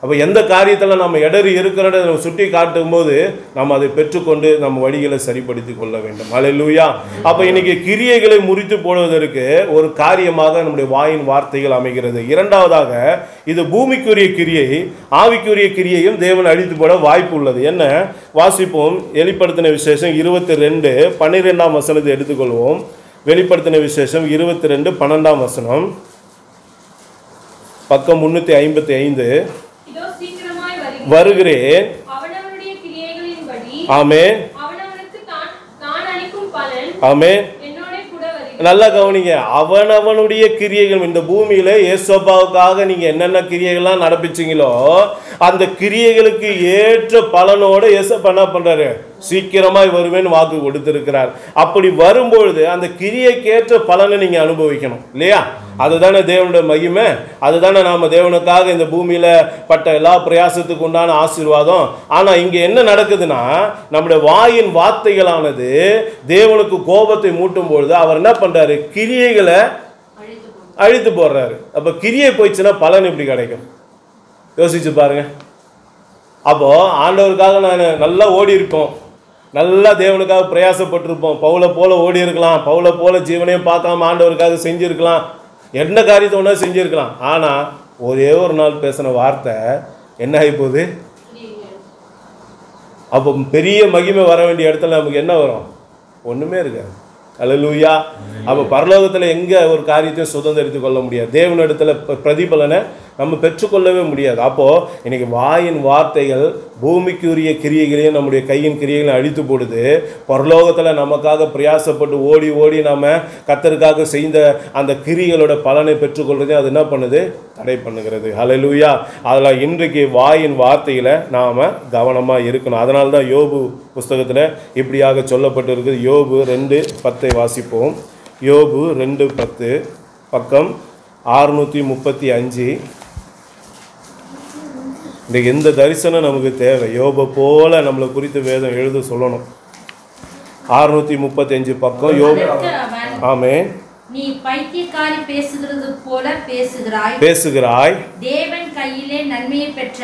அப்போ எந்த காரியத்தில் நம்ம இடறி இருக்கிறத நம்ம சுட்டி காட்டும் போது நம்ம அதை பெற்றுக்கொண்டு நம்ம வழிகளை சரிப்படுத்தி கொள்ள வேண்டும். அல்லேலூயா. அப்போ இன்னைக்கு கிரியைகளை முறித்து போடுவதற்கு ஒரு காரியமாக நம்முடைய வாயின் வார்த்தைகள் அமைகிறது. இரண்டாவதாக, இது பூமிக்குரிய கிரியை, ஆவிக்குரிய கிரியையும் தேவன் அழித்து போட வாய்ப்பு உள்ளது. என்ன? வாசிப்போம். வெளிப்படுத்தின விசேஷம் 22:12 வசனத்தை எடுத்துக்கொள்வோம். வெளிப்படுத்தின விசேஷம் 22:12 பக்கம் 355. வருகிறேன். ஆமென். ஆமென். நல்லா கவனிங்க. அவனவனுடைய கிரியைகள் இந்த பூமியில யோசபாவுக்காக நீங்க என்னென்ன கிரியைகள்லாம் நடப்பிச்சீங்களோ அந்த கிரியைகளுக்கு ஏற்ற பலனோட யோசபா என்ன பண்றாரு? சீக்கிரமாய் வருவேன்னு வாக்கு கொடுத்திருக்கிறார். அப்படி வரும்பொழுது அந்த கிரியைக்கேற்ற பலனை நீங்க அனுபவிக்கணும் இல்லையா? அதுதானே தேவனுடைய மகிமை. அதுதானே நாம தேவனுக்காக இந்த பூமியில பட்ட எல்லா பிரயாசத்துக்கு உண்டான ஆசீர்வாதம். ஆனா இங்க என்ன நடக்குதுன்னா, நம்முடைய வாயின் வார்த்தைகளானது தேவனுக்கு கோபத்தை மூட்டும் பொழுது அவர் என்ன பண்றாரு? கிரியைகளை அழித்து போடுறாரு. அப்ப கிரியை போயிடுச்சுன்னா பலன் எப்படி கிடைக்கும்? யோசிச்சு பாருங்க. அப்போ ஆண்டவருக்காக நான் நல்லா ஓடி இருப்போம், நல்லா தேவனுக்காக பிரயாசப்பட்டிருப்போம், பவுலை போல ஓடி இருக்கலாம், பவுலை போல ஜீவனையும் பார்க்காம ஆண்டவருக்காக செஞ்சிருக்கலாம், என்ன காரியத்தை ஒன்றா செஞ்சிருக்கலாம். ஆனால் ஒரே ஒரு நாள் பேசின வார்த்தை என்ன ஆகி போகுது? அப்போ பெரிய மகிமை வர வேண்டிய இடத்துல நமக்கு என்ன வரும்? ஒன்றுமே இருக்காது. அல்லேலூயா. அப்போ பரலோகத்தில் எங்கே ஒரு காரியத்தையும் சுதந்திரித்து கொள்ள முடியாது. தேவனிடத்தில் பிரதிபலனை நம்ம பெற்றுக்கொள்ளவே முடியாது. அப்போது இன்னைக்கு வாயின் வார்த்தைகள் பூமிக்குரிய கிரியைகளையும் நம்முடைய கையின் கிரியைகளையும் அழித்து போடுது. பரலோகத்தில் நமக்காக பிரயாசப்பட்டு ஓடி ஓடி நம்ம கர்த்தருக்காக செய்த அந்த கிரியைகளோட பலனை பெற்றுக்கொள்றதே அது என்ன பண்ணுது? தடை பண்ணுகிறது. அல்லேலூயா. அதில் இன்றைக்கு வாயின் வார்த்தையில் நாம் கவனமாக இருக்கணும். அதனால தான் யோபு புஸ்தகத்தில் இப்படியாக சொல்லப்பட்டு இருக்குது. யோபு 2:10 வாசிப்போம். யோபு 2:10 பக்கம் 635. இன்றைக்கு எந்த தரிசனம் நமக்கு தேவை? யோபை போல நம்மளை குறித்து வேதம் எழுத சொல்லணும். 635 பக்கம் யோபு. ஆமே. நீ பைத்தியக்காரி பேசுகிறது போல பேசுகிறாய். தேவன் கையிலே நன்மையை பெற்ற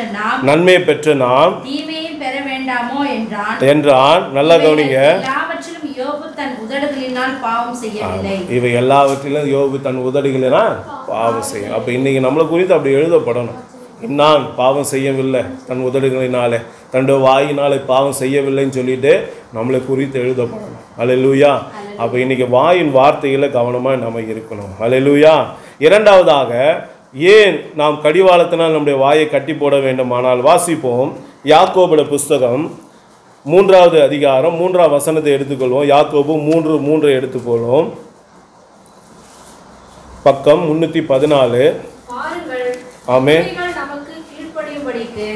நாம் தீமையை பெற வேண்டாமோ என்றான். நல்லா கவனிங்க. எல்லாவற்றிலும் யோபு தன் உதடுகளினால் பாவம் செய்யவில்லை. இவை எல்லாவற்றிலும் யோபு தன் உதடுகளினால் பாவம் செய்யும். அப்ப இன்னைக்கு நம்மளை குறித்து அப்படி எழுதப்படணும். நான் பாவம் செய்யவில்லை, தன் உதடுகளினாலே தன்னுடைய வாயினாலே பாவம் செய்யவில்லைன்னு சொல்லிட்டு நம்மளை குறித்து எழுதப்படணும். அல்லேலூயா. அப்போ இன்னைக்கு வாயின் வார்த்தைகளை கவனமாக நம்ம இருக்கணும். அல்லேலூயா. இரண்டாவதாக, ஏன் நாம் கடிவாளத்தினால் நம்முடைய வாயை கட்டி போட வேண்டுமானால் வாசிப்போம். யாக்கோபுடைய புஸ்தகம் 3வது அதிகாரம் 3ஆம் வசனத்தை எடுத்துக்கொள்வோம். யாக்கோபு 3:3 எடுத்துக்கொள்வோம். பக்கம் 314. பாருங்கள், ஆமென். இவைகள் நமக்கு கீழ்ப்படியும்படிக்கு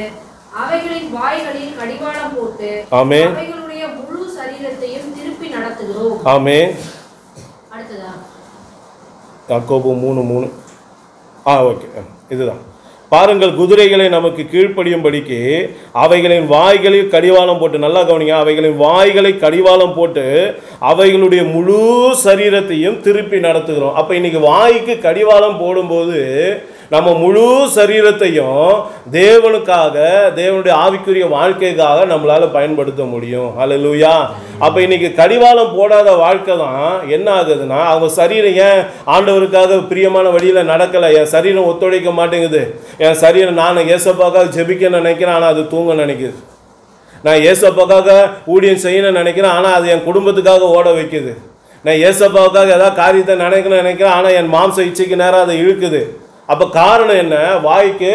அவைகளின் வாய்களில் கடிவாளம் போட்டு ஆமென். அவைகளுடைய முழு சரீரத்தையும் திருப்பி நடத்துகிறோம். ஆமென். அடுத்ததா யாக்கோபு 3:3. ஓகே, இதுதான். பாருங்கள், குதிரைகளை நமக்கு கீழ்ப்படியும்படிக்கு அவைகளின் வாய்களில் கடிவாளம் போட்டு, நல்லா கவனிங்க, அவைகளின் வாய்களை கடிவாளம் போட்டு அவைகளுடைய முழு சரீரத்தையும் திருப்பி நடத்துகிறோம். அப்போ இன்னைக்கு வாய்க்கு கடிவாளம் போடும்போது நம்ம முழு சரீரத்தையும் தேவனுக்காக, தேவனுடைய ஆவிக்குரிய வாழ்க்கைக்காக நம்மளால பயன்படுத்த முடியும். அல்லேலூயா. அப்போ இன்னைக்கு கடிவாளம் போடாத வாழ்க்கை தான் என்ன ஆகுதுன்னா, அவங்க சரீரம் ஏன் ஆண்டவருக்காக பிரியமான வழியில் நடக்கலை, என் சரீரம் ஒத்துழைக்க மாட்டேங்குது, என் சரீரம் நான் ஏசப்பாக்காக ஜெபிக்க நினைக்கிறேன், ஆனால் அது தூங்க நினைக்குது. நான் ஏசப்பாக்காக ஊழியம் செய்யணும்னு நினைக்கிறேன், ஆனால் அது என் குடும்பத்துக்காக ஓட வைக்குது. நான் ஏசப்பாவுக்காக ஏதாவது காரியத்தை நினைக்கிறேன், ஆனால் என் மாம்ச இச்சைக்கு நேரம் அதை இழுக்குது. அப்போ காரணம் என்ன? வாய்க்கு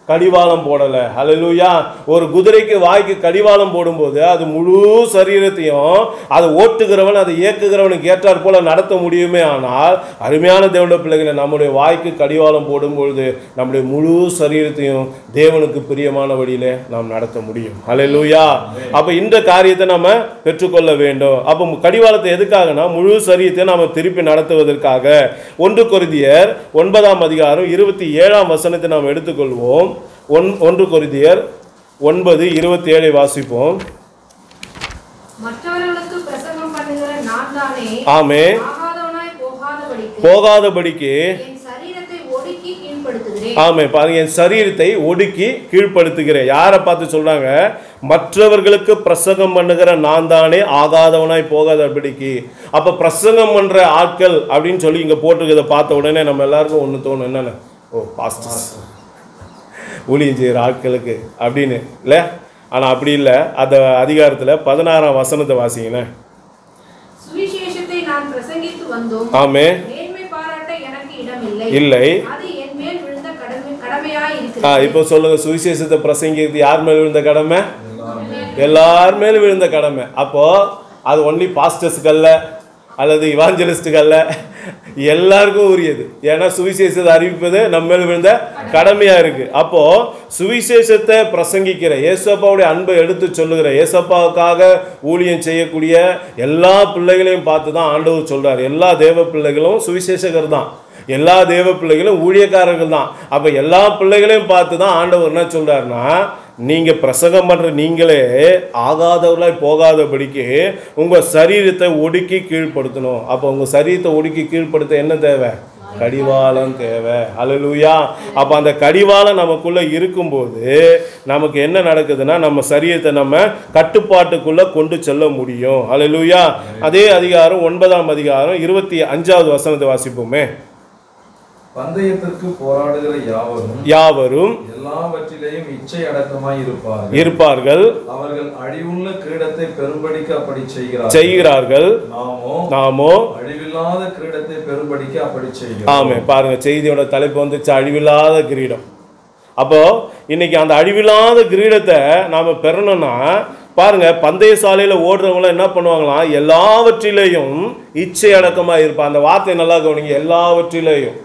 கடிவாளம் போடலை. அல்லேலூயா. ஒரு குதிரைக்கு வாய்க்கு கடிவாளம் போடும்போது அது முழு சரீரத்தையும் அதை ஓட்டுகிறவன், அதை இயக்குகிறவனுக்கு ஏற்றாற் போல நடத்த முடியுமே. ஆனால் அருமையான தேவனுடைய பிள்ளைகளை, நம்முடைய வாய்க்கு கடிவாளம் போடும்பொழுது நம்முடைய முழு சரீரத்தையும் தேவனுக்கு பிரியமான வழியிலே நாம் நடத்த முடியும். அல்லேலூயா. அப்போ இந்த காரியத்தை நம்ம பெற்றுக்கொள்ள வேண்டும். அப்போ கடிவாளத்தை எதுக்காகனா, முழு சரீரத்தை நாம் திருப்பி நடத்துவதற்காக. 1 கொரிந்தியர் 9ஆம் அதிகாரம் 27ஆம் வசனத்தை நாம் எடுத்துக்கொள்வோம். 1 கொரிந்தியர் 9:27 வாசிப்போம். மற்றவர்களுக்கு பிரசங்கம் பண்ணுகிற நான் தானே ஆமென். ஆகாதவனாய் போகாதபடிக்கு என் சரீரத்தை ஒடுக்கி கீழ்ப்படுத்துகிறேன். ஆமென். பாருங்க, என் சரீரத்தை ஒடுக்கி கீழ்ப்படுத்துகிறேன். யாரை பார்த்து சொல்றாங்க? மற்றவர்களுக்கு பிரசங்கம் பண்ணுகிற நான் தானே ஆகாதவனாய் போகாதபடிக்கு. அப்ப பிரசங்கம் பண்ற ஆட்கள் அப்படின்னு சொல்லி இங்க போட்டுக்கிறத பார்த்த உடனே நம்ம எல்லாருக்கும் ஒன்று தோணும், என்னென்ன, ஓ பாஸ்டர்ஸ், ஊழியம் செய்கிற ஆட்களுக்கு அப்படின்னு இல்லை. ஆனால் அப்படி இல்லை. அந்த அதிகாரத்தில் 16ஆம் வசனத்தை வாசிங்களேன். சுவிசேஷத்தை நான் பிரசங்கித்து வந்தோம். ஆமென். மேன்மை பாராட்ட எனக்கு இடம் இல்லை. அது என் மேல் விழுந்த கடமையாய் இருக்கிறது. இப்போ சொல்லுங்க, சுவிசேஷத்தை பிரசங்கிக்கிறது யார் மேல் விழுந்த கடமை? எல்லார் மேலும் விழுந்த கடமை. அப்போ அது ஒன்லி பாஸ்டர்ஸ்கல்ல அல்லது இவாஞ்சலிஸ்டுகள்ல, எல்லாருக்கும் உரியது. ஏன்னா சுவிசேஷத்தை அறிவிப்பது நம்ம மேல் விழுந்த கடமையா இருக்கு. அப்போ சுவிசேஷத்தை பிரசங்கிக்கிற, ஏசப்பாவுடைய அன்பை எடுத்து சொல்லுகிற, ஏசப்பாவுக்காக ஊழியம் செய்யக்கூடிய எல்லா பிள்ளைகளையும் பார்த்து தான் ஆண்டவர் சொல்றாரு, எல்லா தேவ பிள்ளைகளும் சுவிசேஷகர் தான், எல்லா தேவ பிள்ளைகளும் ஊழியக்காரர்கள் தான். அப்ப எல்லா பிள்ளைகளையும் பார்த்து தான் ஆண்டவர் என்ன சொல்றாருன்னா, நீங்க பிரசங்கம் பண்ற நீங்களே ஆகாதவர்களாய் போகாதபடிக்கு உங்க சரீரத்தை ஒடுக்கி கீழ்ப்படுத்தணும். அப்ப உங்க சரீரத்தை ஒடுக்கி கீழ்ப்படுத்த என்ன தேவை? கடிவாளம் தேவை. அல்லேலூயா. அப்ப அந்த கடிவாளம் நமக்குள்ள இருக்கும்போது நமக்கு என்ன நடக்குதுன்னா, நம்ம சரீரத்தை நம்ம கட்டுப்பாட்டுக்குள்ள கொண்டு செல்ல முடியும். அல்லேலூயா. அதே அதிகாரம் 9ஆம் அதிகாரம் 25வது வசனத்தை வாசிப்போமே. பந்தயத்திற்கு போராடுகிற யாவரும் எல்லாவற்றிலேயும் இச்சை அடக்கமாய் இருப்பார்கள். அவர்கள் அழிவுள்ள கிரீடத்தை பெரும்படிக்கு அப்படி செய்கிறார்கள். நாமோ அழிவில்லாத கிரீடத்தை பெரும்படிக்கு அப்படி செய்கிறோம். ஆமே. பாருங்க, செய்தியோட தலைப்பு வந்துச்சு, அழிவில்லாத கிரீடம். அப்போ இன்னைக்கு அந்த அழிவில்லாத கிரீடத்தை நாம பெறணும்னா, பாருங்க, பந்தய சாலையில ஓடுறவங்களாம் என்ன பண்ணுவாங்களாம், எல்லாவற்றிலேயும் இச்சை அடக்கமா இருப்பாங்க. அந்த வார்த்தை நல்லா கவனிங்க, எல்லாவற்றிலேயும்.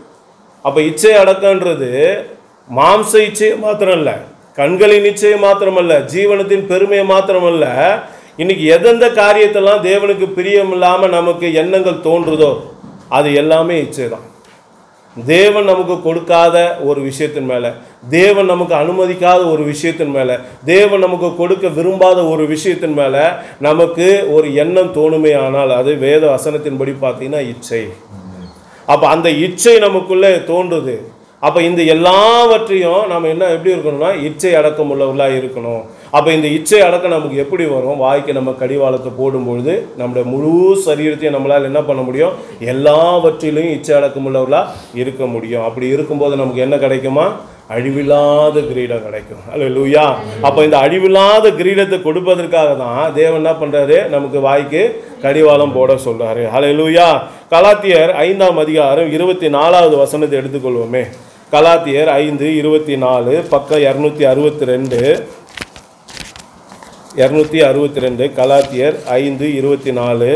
அப்போ இச்சை அடக்கன்றது மாம்ச இச்சையை மாத்திரம் இல்லை, கண்களின் இச்சையை மாத்திரமல்ல, ஜீவனத்தின் பெருமையை மாத்திரமல்ல, இன்னைக்கு எந்தெந்த காரியத்தெல்லாம் தேவனுக்கு பிரியம் இல்லாமல் நமக்கு எண்ணங்கள் தோன்றுதோ அது எல்லாமே இச்சை தான். தேவன் நமக்கு கொடுக்காத ஒரு விஷயத்தின் மேலே, தேவன் நமக்கு அனுமதிக்காத ஒரு விஷயத்தின் மேலே, தேவன் நமக்கு கொடுக்க விரும்பாத ஒரு விஷயத்தின் மேலே நமக்கு ஒரு எண்ணம் தோணுமே ஆனால் அது வேத வசனத்தின்படி பார்த்தீங்கன்னா இச்சை. அப்போ அந்த இச்சை நமக்குள்ளே தோன்றுது. அப்போ இந்த எல்லாவற்றையும் நம்ம என்ன எப்படி இருக்கணும்னா, இச்சை அடக்கம் உள்ளவர்களாக இருக்கணும். அப்போ இந்த இச்சை அடக்கம் நமக்கு எப்படி வரும்? வாய்க்கு நம்ம கடிவாளத்தை போடும்பொழுது நம்முடைய முழு சரீரத்தையும் நம்மளால் என்ன பண்ண முடியும்? எல்லாவற்றிலையும் இச்சை அடக்கம் உள்ளவர்களாக இருக்க முடியும். அப்படி இருக்கும்போது நமக்கு என்ன கிடைக்குமா? அழிவில்லாத கிரீடம் கிடைக்கும். அல்லேலூயா. அப்போ இந்த அழிவில்லாத கிரீடத்தை கொடுப்பதற்காக தான் தேவன் என்ன பண்றாரு? நமக்கு வாய்க்கு கடிவாளம் போட சொல்றாரு. அல்லேலூயா. கலாத்தியர் 5ஆம் அதிகாரம் 24வது வசனத்தை எடுத்துக்கொள்வோமே. கலாத்தியர் 5:24, பக்கம் 262, கலாத்தியர் 5:24.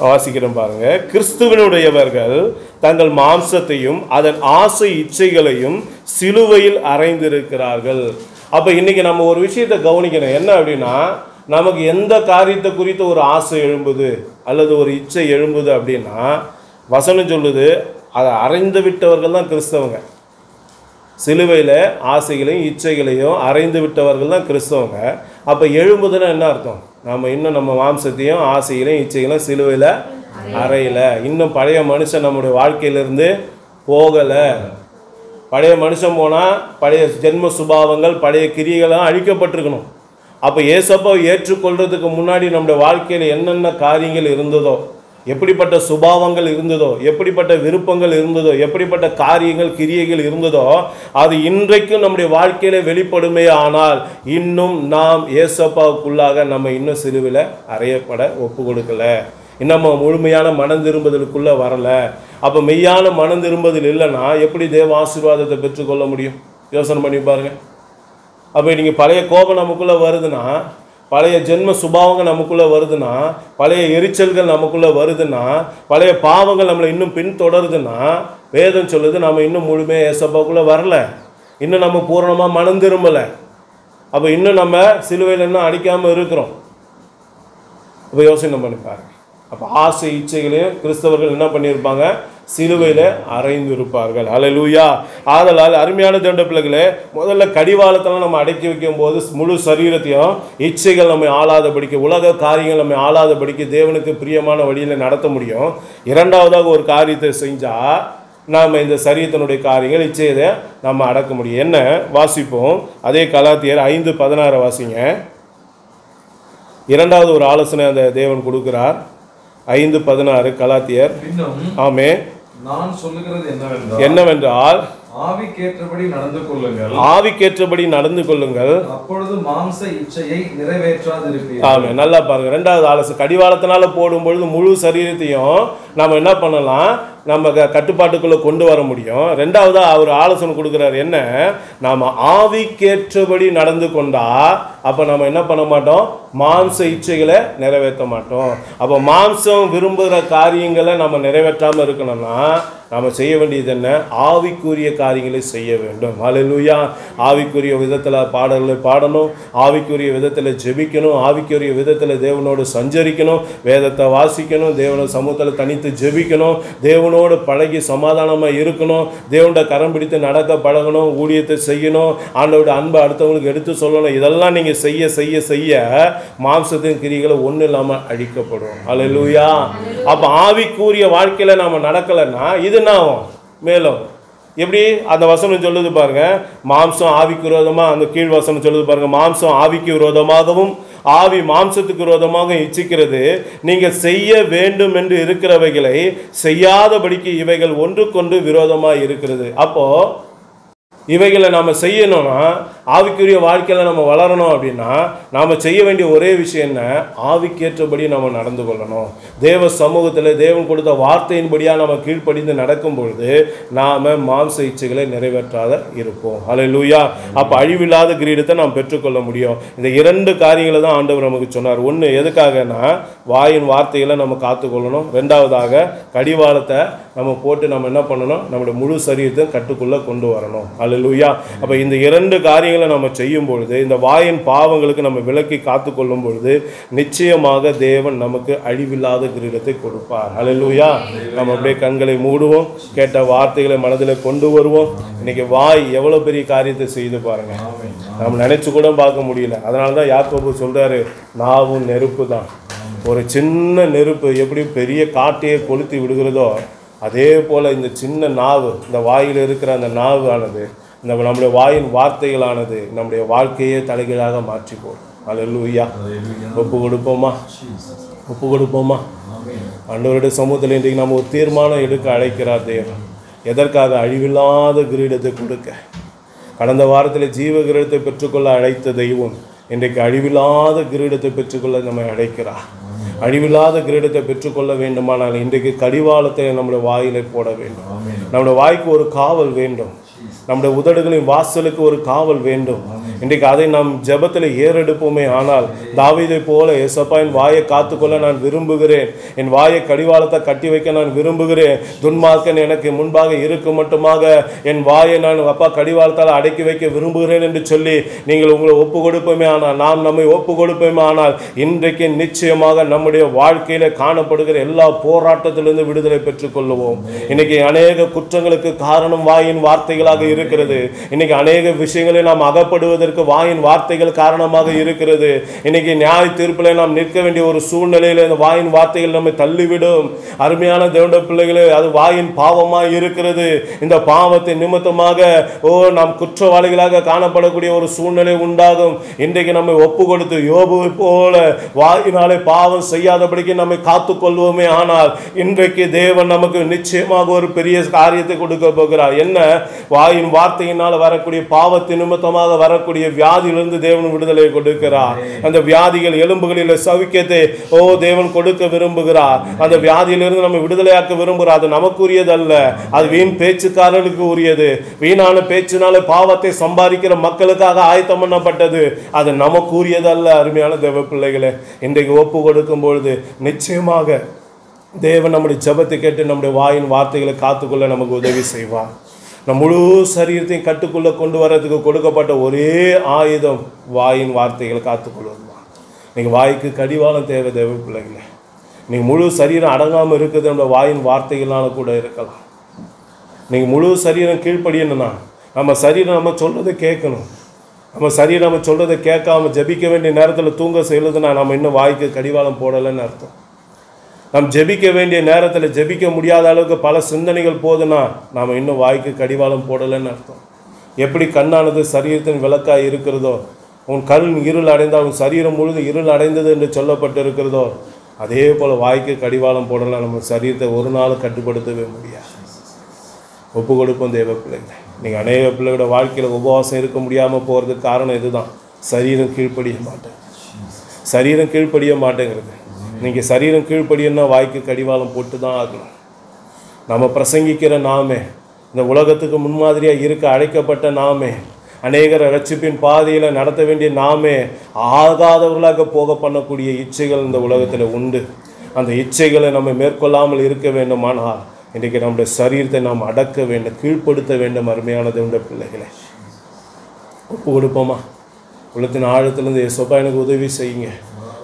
வாசிக்கிறேன் பாருங்க. கிறிஸ்துவனுடையவர்கள் தங்கள் மாம்சத்தையும் அதன் ஆசை இச்சைகளையும் சிலுவையில் அறைந்திருக்கிறார்கள். அப்ப இன்னைக்கு நம்ம ஒரு விஷயத்தை கவனிக்கணும். என்ன அப்படின்னா, நமக்கு எந்த காரியத்தை குறித்து ஒரு ஆசை எழும்புது அல்லது ஒரு இச்சை எழும்புது அப்படின்னா, வசனம் சொல்லுது அதை அறைந்து விட்டவர்கள் தான் கிறிஸ்தவங்க. சிலுவையில் ஆசைகளையும் இச்சைகளையும் அறைந்து விட்டவர்கள் தான் கிறிஸ்தவங்க. அப்போ எழும்புதுன்னா என்ன அர்த்தம்? நம்ம இன்னும் நம்ம மாம்சத்தையும் ஆசைகளையும் இச்சைகளையும் சிலுவையில் அறையலை. இன்னும் பழைய மனுஷன் நம்முடைய வாழ்க்கையிலிருந்து போகலை. பழைய மனுஷன் போனால் பழைய ஜென்ம சுபாவங்கள் பழைய கிரியைகள்லாம் அழிக்கப்பட்டிருக்கணும். அப்போ ஏசப்பாவை ஏற்றுக்கொள்றதுக்கு முன்னாடி நம்முடைய வாழ்க்கையில் என்னென்ன காரியங்கள் இருந்ததோ, எப்படிப்பட்ட சுபாவங்கள் இருந்ததோ, எப்படிப்பட்ட விருப்பங்கள் இருந்ததோ, எப்படிப்பட்ட காரியங்கள் கிரியைகள் இருந்ததோ, அது இன்றைக்கும் நம்முடைய வாழ்க்கையில வெளிப்படுமே. ஆனால் இன்னும் நாம் ஏசப்பாவுக்குள்ளாக நம்ம இன்னும் சிலுவையில் அறையப்பட ஒப்பு கொடுக்கல. இன்னும் முழுமையான மனம் திரும்புதலுக்குள்ளே வரலை. அப்போ மெய்யான மனம் திரும்புதல் இல்லைன்னா எப்படி தேவ ஆசீர்வாதத்தை பெற்றுக்கொள்ள முடியும்? யோசனை பண்ணி பாருங்க. அப்போ நீங்கள் பழைய கோபம் நமக்குள்ளே வருதுன்னா, பழைய ஜென்ம சுபாவங்கள் நமக்குள்ளே வருதுன்னா, பழைய எரிச்சல்கள் நமக்குள்ளே வருதுன்னா, பழைய பாவங்கள் நம்மளை இன்னும் பின்தொடருதுன்னா, வேதம் சொல்லுது நம்ம இன்னும் முழுமையாக ஏசப்பாவுக்குள்ளே வரல, இன்னும் நம்ம பூரணமாக மனம் திரும்பலை. அப்போ இன்னும் நம்ம சிலுவையில் இன்னும் அடிக்காமல் இருக்கிறோம். அப்போ யோசனை பண்ணி பாருங்க. அப்போ ஆசை இச்சைகளையும் கிறிஸ்தவர்கள் என்ன பண்ணியிருப்பாங்க? சிலுவையில் அறைந்து இருப்பார்கள். அல்லேலூயா. ஆதலால் அருமையான தேவனுடைய பிள்ளைகளே, முதல்ல கடிவாளத்தெல்லாம் நம்ம அடக்கி வைக்கும் போது முழு சரீரத்தையும் இச்சைகள் நம்மை ஆளாதபடிக்கு, உலக காரியங்கள் நம்மை ஆளாதபடிக்கு தேவனுக்கு பிரியமான வழியில் நடத்த முடியும். இரண்டாவதாக ஒரு காரியத்தை செஞ்சால் நாம் இந்த சரீரத்தினுடைய காரியங்கள் இச்சையை நம்ம அடக்க முடியும். என்ன வாசிப்போம்? அதே கலாத்தியர் 5:16 வாசிங்க. இரண்டாவது ஒரு ஆலோசனை அந்த தேவன் கொடுக்கிறார். 5:16 கலாத்தியர். ஆமே. நான் சொல்லுகிறது என்னவென்றால், ஆவிக்கேற்றபடி நடந்து கொள்ளுங்கள், ஆவிக்கேற்றபடி நடந்து கொள்ளுங்கள், அப்பொழுது மாம்ச இச்சையை நிறைவேற்றாதிருப்பீர்கள். ஆமே. நல்லா பாருங்க. ரெண்டாவது ஆலோசனை, கடிவாளத்தினால போடும்பொழுது முழு சரீரத்தையும் நம்ம என்ன பண்ணலாம்? நம்ம கட்டுப்பாட்டுக்குள்ளே கொண்டு வர முடியும். ரெண்டாவதா அவர் ஆலோசனை கொடுக்குறாரு. என்ன? நாம் ஆவிக்கேற்றபடி நடந்து கொண்டா அப்போ நம்ம என்ன பண்ண மாட்டோம்? மாம்ச இச்சைகளை நிறைவேற்ற மாட்டோம். அப்போ மாம்சம் விரும்புகிற காரியங்களை நம்ம நிறைவேற்றாமல் இருக்கணும்னா நாம் செய்ய வேண்டியது என்ன? ஆவிக்குரிய காரியங்களை செய்ய வேண்டும். அல்லேலூயா. ஆவிக்குரிய விதத்தில் பாடல்களை பாடணும், ஆவிக்குரிய விதத்தில் ஜெபிக்கணும், ஆவிக்குரிய விதத்தில் தேவனோடு சஞ்சரிக்கணும், வேதத்தை வாசிக்கணும், தேவனோட சமூகத்தில் தனித்து ஜெபிக்கணும், தேவனோடு பழகி சமாதானமாக இருக்கணும், தேவனோட கரம் பிடித்து நடக்க பழகணும், ஊழியத்தை செய்யணும், ஆண்டவருடைய அன்பை அடுத்தவங்களுக்கு எடுத்து சொல்லணும். இதெல்லாம் நீங்கள் செய்ய செய்ய செய்ய மாம்சத்தின் கிரிகளை ஒன்றும் இல்லாமல் அழிக்கப்படும். அல்லேலூயா. அப்போ ஆவிக்குரிய வாழ்க்கையில் நாம் நடக்கலைன்னா இது என்ன ஆகும்? மேலும் எப்படி அந்த வசனம் சொல்லுது பாருங்க. மாம்சம் ஆவிக்கு விரோதமாக, அந்த கீழ் வசனம் சொல்லுது பாருங்க. மாம்சம் ஆவிக்கு விரோதமாகவும் ஆவி மாம்சத்துக்கு விரோதமாக இச்சிக்கிறது. நீங்கள் செய்ய வேண்டும் என்று இருக்கிறவைகளை செய்யாதபடிக்கு இவைகள் ஒன்றுக்கொன்று விரோதமாக இருக்கிறது. அப்போ இவைகளை நாம் செய்யணும்னா, ஆவிக்குரிய வாழ்க்கையில் நம்ம வளரணும் அப்படின்னா நாம் செய்ய வேண்டிய ஒரே விஷயம் என்ன? ஆவிக்கேற்றபடி நம்ம நடந்து கொள்ளணும். தேவ சமூகத்தில் தேவன் கொடுத்த வார்த்தையின்படியாக நம்ம கீழ்ப்படிந்து நடக்கும் பொழுது நாம் மாம்ச இச்சைகளை நிறைவேற்றாத இருப்போம். அல்லேலூயா. அப்போ அழிவில்லாத கிரீடத்தை நாம் பெற்றுக்கொள்ள முடியும். இந்த இரண்டு காரியங்களை தான் ஆண்டவர் நமக்கு சொன்னார். ஒன்று எதுக்காகனா, வாயின் வார்த்தைகளை நம்ம காத்துக்கொள்ளணும். ரெண்டாவதாக கடிவாளத்தை நம்ம போட்டு நம்ம என்ன பண்ணணும்? நம்முடைய முழு சரீரத்தை கட்டுக்குள்ளே கொண்டு வரணும். அல்லேலூயா. அப்போ இந்த இரண்டு காரியங்களை நம்ம செய்யும் பொழுது, இந்த வாயின் பாவங்களுக்கு நம்ம விலக்கி காத்து கொள்ளும் பொழுது நிச்சயமாக தேவன் நமக்கு அழிவில்லாத கிரீடத்தை கொடுப்பார். அல்லேலூயா. நம்ம அப்படியே கண்களை மூடுவோம், கேட்ட வார்த்தைகளை மனதில் கொண்டு வருவோம். இன்னைக்கு வாய் எவ்வளோ பெரிய காரியத்தை செய்து பாருங்க, நம்ம நினைச்சு கூட பார்க்க முடியல. அதனால தான் யாக்கோபு சொல்றாரு, நாவும் நெருப்பு தான். ஒரு சின்ன நெருப்பு எப்படி பெரிய காட்டையை கொளுத்தி விடுகிறதோ, அதே போல் இந்த சின்ன நாவு, இந்த வாயில் இருக்கிற அந்த நாவு ஆனது, இந்த நம்முடைய வாயின் வார்த்தைகளானது நம்முடைய வாழ்க்கையே தலைகீழாக மாற்றி போடும். அல்லேலூயா. ஒப்பு கொடுப்போமா? ஒப்பு கொடுப்போமா? ஆண்டவருடைய சமூகத்தில் இன்றைக்கு நம்ம ஒரு தீர்மானம் எடுக்க அழைக்கிறார் தேவன். எதற்காக? அழிவில்லாத கிரீடத்தை கொடுக்க. கடந்த வாரத்தில் ஜீவ கிரீடத்தை பெற்றுக்கொள்ள அழைத்த தெய்வம் இன்றைக்கு அழிவில்லாத கிரீடத்தை பெற்றுக்கொள்ள நம்மை அழைக்கிறார். அழிவில்லாத கிரீடத்தை பெற்றுக்கொள்ள வேண்டுமானால் இன்றைக்கு கடிவாளத்தை நம்முடைய வாயிலை போட வேண்டும். நம்முடைய வாய்க்கு ஒரு காவல் வேண்டும். நம்முடைய உதடுகளின் வாசலுக்கு ஒரு காவல் வேண்டும். இன்றைக்கு அதை நாம் ஜெபத்தில் ஏறெடுப்போமே. ஆனால் தாவீதை போல ஏசப்பா என் வாயை காத்துக்கொள்ள நான் விரும்புகிறேன், என் வாயை கடிவாளத்தை கட்டி வைக்க நான் விரும்புகிறேன், துன்மார்க்கன் எனக்கு முன்பாக இருக்கும் மட்டுமாக என் வாயை நான் அப்பா கடிவாளத்தால் அடக்கி வைக்க விரும்புகிறேன் என்று சொல்லி நீங்கள் உங்களை ஒப்பு கொடுப்போமே. ஆனால் நாம் நம்மை ஒப்பு கொடுப்போமே. ஆனால் இன்றைக்கு நிச்சயமாக நம்முடைய வாழ்க்கையில காணப்படுகிற எல்லா போராட்டத்திலிருந்து விடுதலை பெற்றுக்கொள்ளுவோம். இன்னைக்கு அநேக குற்றங்களுக்கு காரணம் வாயின் வார்த்தைகளாக இருக்கிறது. இன்னைக்கு அநேக விஷயங்களை நாம் அகப்படுவதற்கு வாயின் வார்த்தைகள் காரணமாக இருக்கிறது. இன்னைக்கு நியாய தீர்ப்பில் நாம் நிற்க வேண்டிய ஒரு சூழ்நிலையில் இந்த வாயின் வார்த்தைகள் நம்மை தள்ளிவிடும். அருமையான தேவனுடைய பிள்ளைகளே, அது வாயின் பாவமாக இருக்கிறது. இந்த பாவத்தை நிமித்தமாக நாம் குற்றவாளிகளாக காணப்படக்கூடிய ஒரு சூழ்நிலை உண்டாகும். இன்றைக்கு நம்மை ஒப்பு கொடுத்து யோபுவை போல வாயினாலே பாவம் செய்யாதபடிக்கு நம்மை காத்துக்கொள்வோமே. ஆனால் இன்றைக்கு தேவன் நமக்கு நிச்சயமாக ஒரு பெரிய காரியத்தை கொடுக்க போகிறார். என்ன? வாயின் வார்த்தையினால் வரக்கூடிய பாவத்தின் நிமித்தமாக வரக்கூடிய வியாதியிலிருந்து தேவன் விடுதலை கொடுக்கிறார். அந்த வியாதிகள் எலும்புகளில் சவுக்கியத்தை தேவன் கொடுக்க விரும்புகிறார். அந்த வியாதியிலிருந்து நம்ம விடுதலையாக்க விரும்புகிறார். அது நமக்குரியதல்ல, அது வீண் பேச்சுக்காரர்களுக்கு உரியது. வீணான பேச்சினால பாவத்தை சம்பாதிக்கிற மக்களுக்காக ஆயத்தம் பண்ணப்பட்டது. அது நமக்குரியதல்ல. அருமையான தேவ பிள்ளைகளே, இன்றைக்கு ஒப்பு கொடுக்கும் பொழுது நிச்சயமாக தேவன் நம்முடைய ஜெபத்தை கேட்டு நம்முடைய வாயின் வார்த்தைகளை காத்துக்கொள்ள நமக்கு உதவி செய்வார். நம் முழு சரீரத்தையும் கட்டுக்குள்ள கொண்டு வரதுக்கு கொடுக்கப்பட்ட ஒரே ஆயுதம் வாயின் வார்த்தைகளை காத்துக்கொள்வதுதான். நீங்கள் வாய்க்கு கடிவாளம் தேவை தேவ பிள்ளைகளே. நீங்கள் முழு சரீரம் அடங்காமல் இருக்குது நம்ம வாயின் வார்த்தைகளால கூட இருக்கலாம். நீங்கள் முழு சரீரம் கீழ்ப்படியணும்னா நம்ம சரீரம் நம்ம சொல்றதை கேட்கணும். நம்ம சரீரம் நம்ம சொல்றதை கேட்காம ஜபிக்க வேண்டிய நேரத்தில் தூங்க செய்யறதுன்னா நம்ம இன்னும் வாய்க்கு கடிவாளம் போடலைன்னு அர்த்தம். நாம் ஜெபிக்க வேண்டிய நேரத்தில் ஜெபிக்க முடியாத அளவுக்கு பல சிந்தனைகள் போதுன்னா நாம் இன்னும் வாய்க்கு கடிவாளம் போடலைன்னு அர்த்தம். எப்படி கண்ணானது சரீரத்தின் விளக்காக இருக்கிறதோ, உன் கண் இருள் அடைந்தால் உன் சரீரம் முழுது இருள் அடைந்தது என்று சொல்லப்பட்டு இருக்கிறதோ, அதே போல் வாய்க்கு கடிவாளம் போடலாம். நம்ம சரீரத்தை ஒரு நாள் கட்டுப்படுத்தவே முடியாது. ஒப்பு கொடுப்போம் தேவ பிள்ளைகளை. நீங்கள் அநேக பிள்ளைகளோட வாழ்க்கையில் உபவாசம் இருக்க முடியாமல் போகிறதுக்கு காரணம் இதுதான். சரீரம் கீழ்ப்படிய மாட்டேங்கிறது. நீங்கள் சரீரம் கீழ்ப்படியன்னா வாய்க்கு கடிவாளம் போட்டு தான் ஆகணும். நம்ம பிரசங்கிக்கிற நாமே, இந்த உலகத்துக்கு முன்மாதிரியாக இருக்க அழைக்கப்பட்ட நாமே, அநேகரை ரட்சிப்பின் பாதையில் நடத்த வேண்டிய நாமே ஆகாதவர்களாக போக பண்ணக்கூடிய இச்சைகள் இந்த உலகத்தில் உண்டு. அந்த இச்சைகளை நம்ம மேற்கொள்ளாமல் இருக்க வேண்டுமானால் இன்றைக்கு நம்முடைய சரீரத்தை நாம் அடக்க வேண்டும், கீழ்ப்படுத்த வேண்டும். அருமையானது உண்ட பிள்ளைகளை ஒப்பு கொடுப்போமா? உள்ளத்தின் ஆழத்திலிருந்து ஏசப்பா எனக்கு உதவி செய்யுங்க,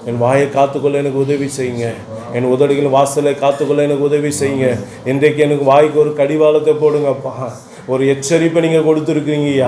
என் வாயை காத்துக்கொள்ள எனக்கு உதவி செய்யுங்க, என் உதடுகள் வாசலை காத்துக்கொள்ள எனக்கு உதவி செய்யுங்க. இன்றைக்கு எனக்கு வாய்க்கு ஒரு கடிவாளத்தை போடுங்கப்பா. ஒரு எச்சரிப்பை நீங்கள் கொடுத்துருக்கீங்க ஐயா,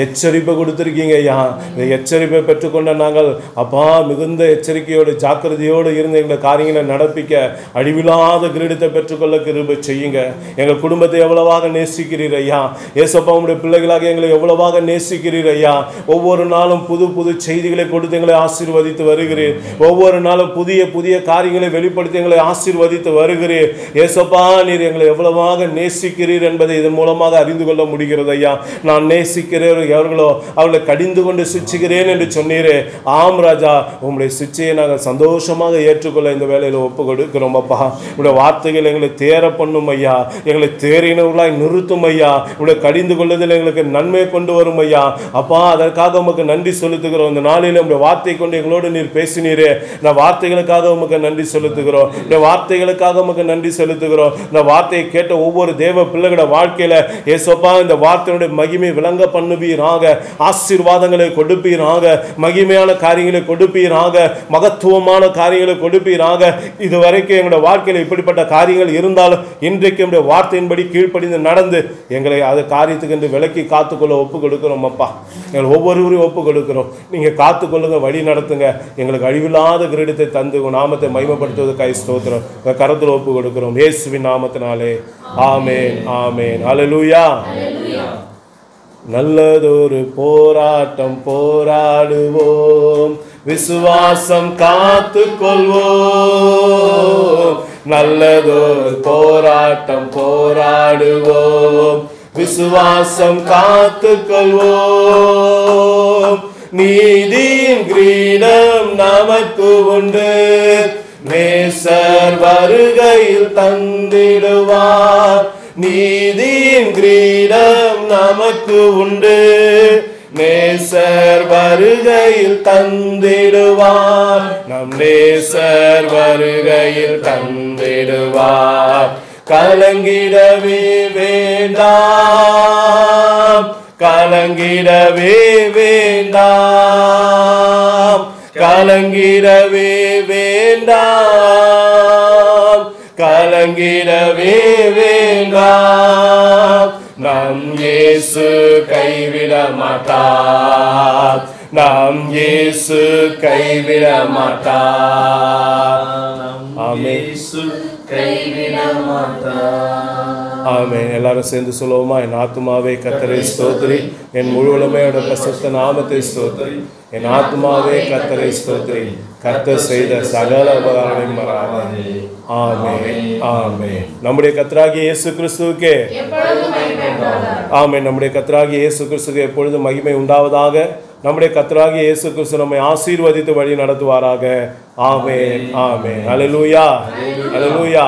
எச்சரிப்பை கொடுத்துருக்கீங்க ஐயா. இந்த எச்சரிப்பை பெற்றுக்கொண்ட நாங்கள் அப்பா மிகுந்த எச்சரிக்கையோடு ஜாக்கிரதையோடு இருந்து எங்களை காரியங்களை நடப்பிக்க அழிவில்லாத கிரீடத்தை பெற்றுக்கொள்ள கிருபை செய்யுங்க. எங்கள் குடும்பத்தை எவ்வளவாக நேசிக்கிறீர் ஐயா. ஏசப்பா உடைய பிள்ளைகளாக எங்களை எவ்வளவாக நேசிக்கிறீர் ஐயா. ஒவ்வொரு நாளும் புது புது செய்திகளை கொடுத்து எங்களை ஆசீர்வதித்து வருகிறீர். ஒவ்வொரு நாளும் புதிய புதிய காரியங்களை வெளிப்படுத்தி எங்களை ஆசீர்வதித்து வருகிறீர். ஏசப்பா நீர் எங்களை எவ்வளவாக நேசிக்கிறீர் என்பதை இதன் மூலமாக அறிந்து கொள்ள முடிகிறது ஐயா. நான் நேசிக்கிறேன் எவர்களோ அவர்களை கடிந்து கொண்டு சிச்சிக்கிறேன் என்று சொன்னீரே. ஆம் ராஜா, உங்களுடைய சிச்சையை நாங்கள் சந்தோஷமாக ஏற்றுக்கொள்ள இந்த வேலையில் ஒப்பு கொடுக்கிறோம் அப்பா. உங்களுடைய வார்த்தைகள் எங்களை தேர பண்ணும் ஐயா, எங்களை தேறினவர்களாய் நிறுத்தும் ஐயா. உங்களுடைய கடிந்து கொள்ளுதல் எங்களுக்கு நன்மை கொண்டு வரும் ஐயா. அப்பா அதற்காக உமக்கு நன்றி செலுத்துகிறோம். இந்த நாளில் உங்களுடைய வார்த்தை கொண்டு எங்களோடு நீர் பேசினீரே, இந்த வார்த்தைகளுக்காக உமக்கு நன்றி செலுத்துகிறோம். இந்த வார்த்தைகளுக்காக உமக்கு நன்றி செலுத்துகிறோம். இந்த வார்த்தையை கேட்ட ஒவ்வொரு தேவ பிள்ளைகளோட வாழ்க்கையில ஏசப்பா இந்த வார்த்தையுடைய மகிமை விளங்க பண்ணுவீராக, ஆசீர்வாதங்களை கொடுப்பீராக, மகிமையான காரியங்களை கொடுப்பீராக, மகத்துவமான காரியங்களை கொடுப்பீராக. இதுவரைக்கும் எங்களுடைய வாழ்க்கையில் இப்படிப்பட்ட காரியங்கள் இருந்தாலும் இன்றைக்கு நம்முடைய வார்த்தையின்படி கீழ்ப்படிந்து நடந்து எங்களை அது காரியத்துக்கு என்று விலக்கி காத்துக்கொள்ள ஒப்பு கொடுக்கிறோம் அப்பா. எங்கள் ஒவ்வொருவரையும் ஒப்பு கொடுக்கிறோம். நீங்கள் காத்துக்கொள்ளுங்க, வழி நடத்துங்க. எங்களுக்கு அழிவில்லாத கிரீடத்தை தந்து நாமத்தை மகிமைப்படுத்துவதற்காக ஸ்தோத்திரம். கரத்தில் ஒப்பு கொடுக்கிறோம் இயேசுவின் நாமத்தினாலே. ஆமென் ஆமென் ஹல்லேலூயா. நல்லதொரு போராட்டம் போராடுவோம், விசுவாசம் காத்து கொள்வோம். நல்லதொரு போராட்டம் போராடுவோம், விசுவாசம் காத்து கொள்வோம். நீதியின் கிரீடம் நமக்கு உண்டு, நேசர் வருகையில் தந்திடுவார். நீதியின் கிரீடம் நமக்கு உண்டு. நேசர் வருகையில் தந்திடுவார். நம் நேசர் வருகையில் தந்திடுவார். கலங்கிடவே வேண்டாம், கலங்கிடவே வேண்டாம், கலங்கிடவே வேண்டாம், கலங்கிடவே வேண்டாம். நம் இயேசு கைவிட மாட்டார், நம் இயேசு கைவிட மாட்டார். ஆமென். ஆமென். எல்லாரும் சேர்ந்து சொல்லுவோமா? என் ஆத்துமாவே கர்த்தரை ஸ்தோத்திரி, என் முழு உலமையோட பரிசுத்த நாமத்தை ஸ்தோத்திரி. என் ஆத்துமாவே கர்த்தரை ஸ்தோத்திரி, கர்த்தர் செய்த சகல உபகாரங்களையும் மறவாதே. ஆமென். ஆமென். நம்முடைய கர்த்தராகிய இயேசு கிறிஸ்துவுக்கே ஆமென். நம்முடைய கர்த்தராகிய இயேசு கிறிஸ்துவுக்கு எப்பொழுதும் மகிமை உண்டாவதாக. நம்முடைய கர்த்தராகிய இயேசு கிறிஸ்து நம்மை ஆசீர்வதித்து வழி நடத்துவாராக. ஆமென். ஆமென். ஹல்லேலூயா. ஹல்லேலூயா.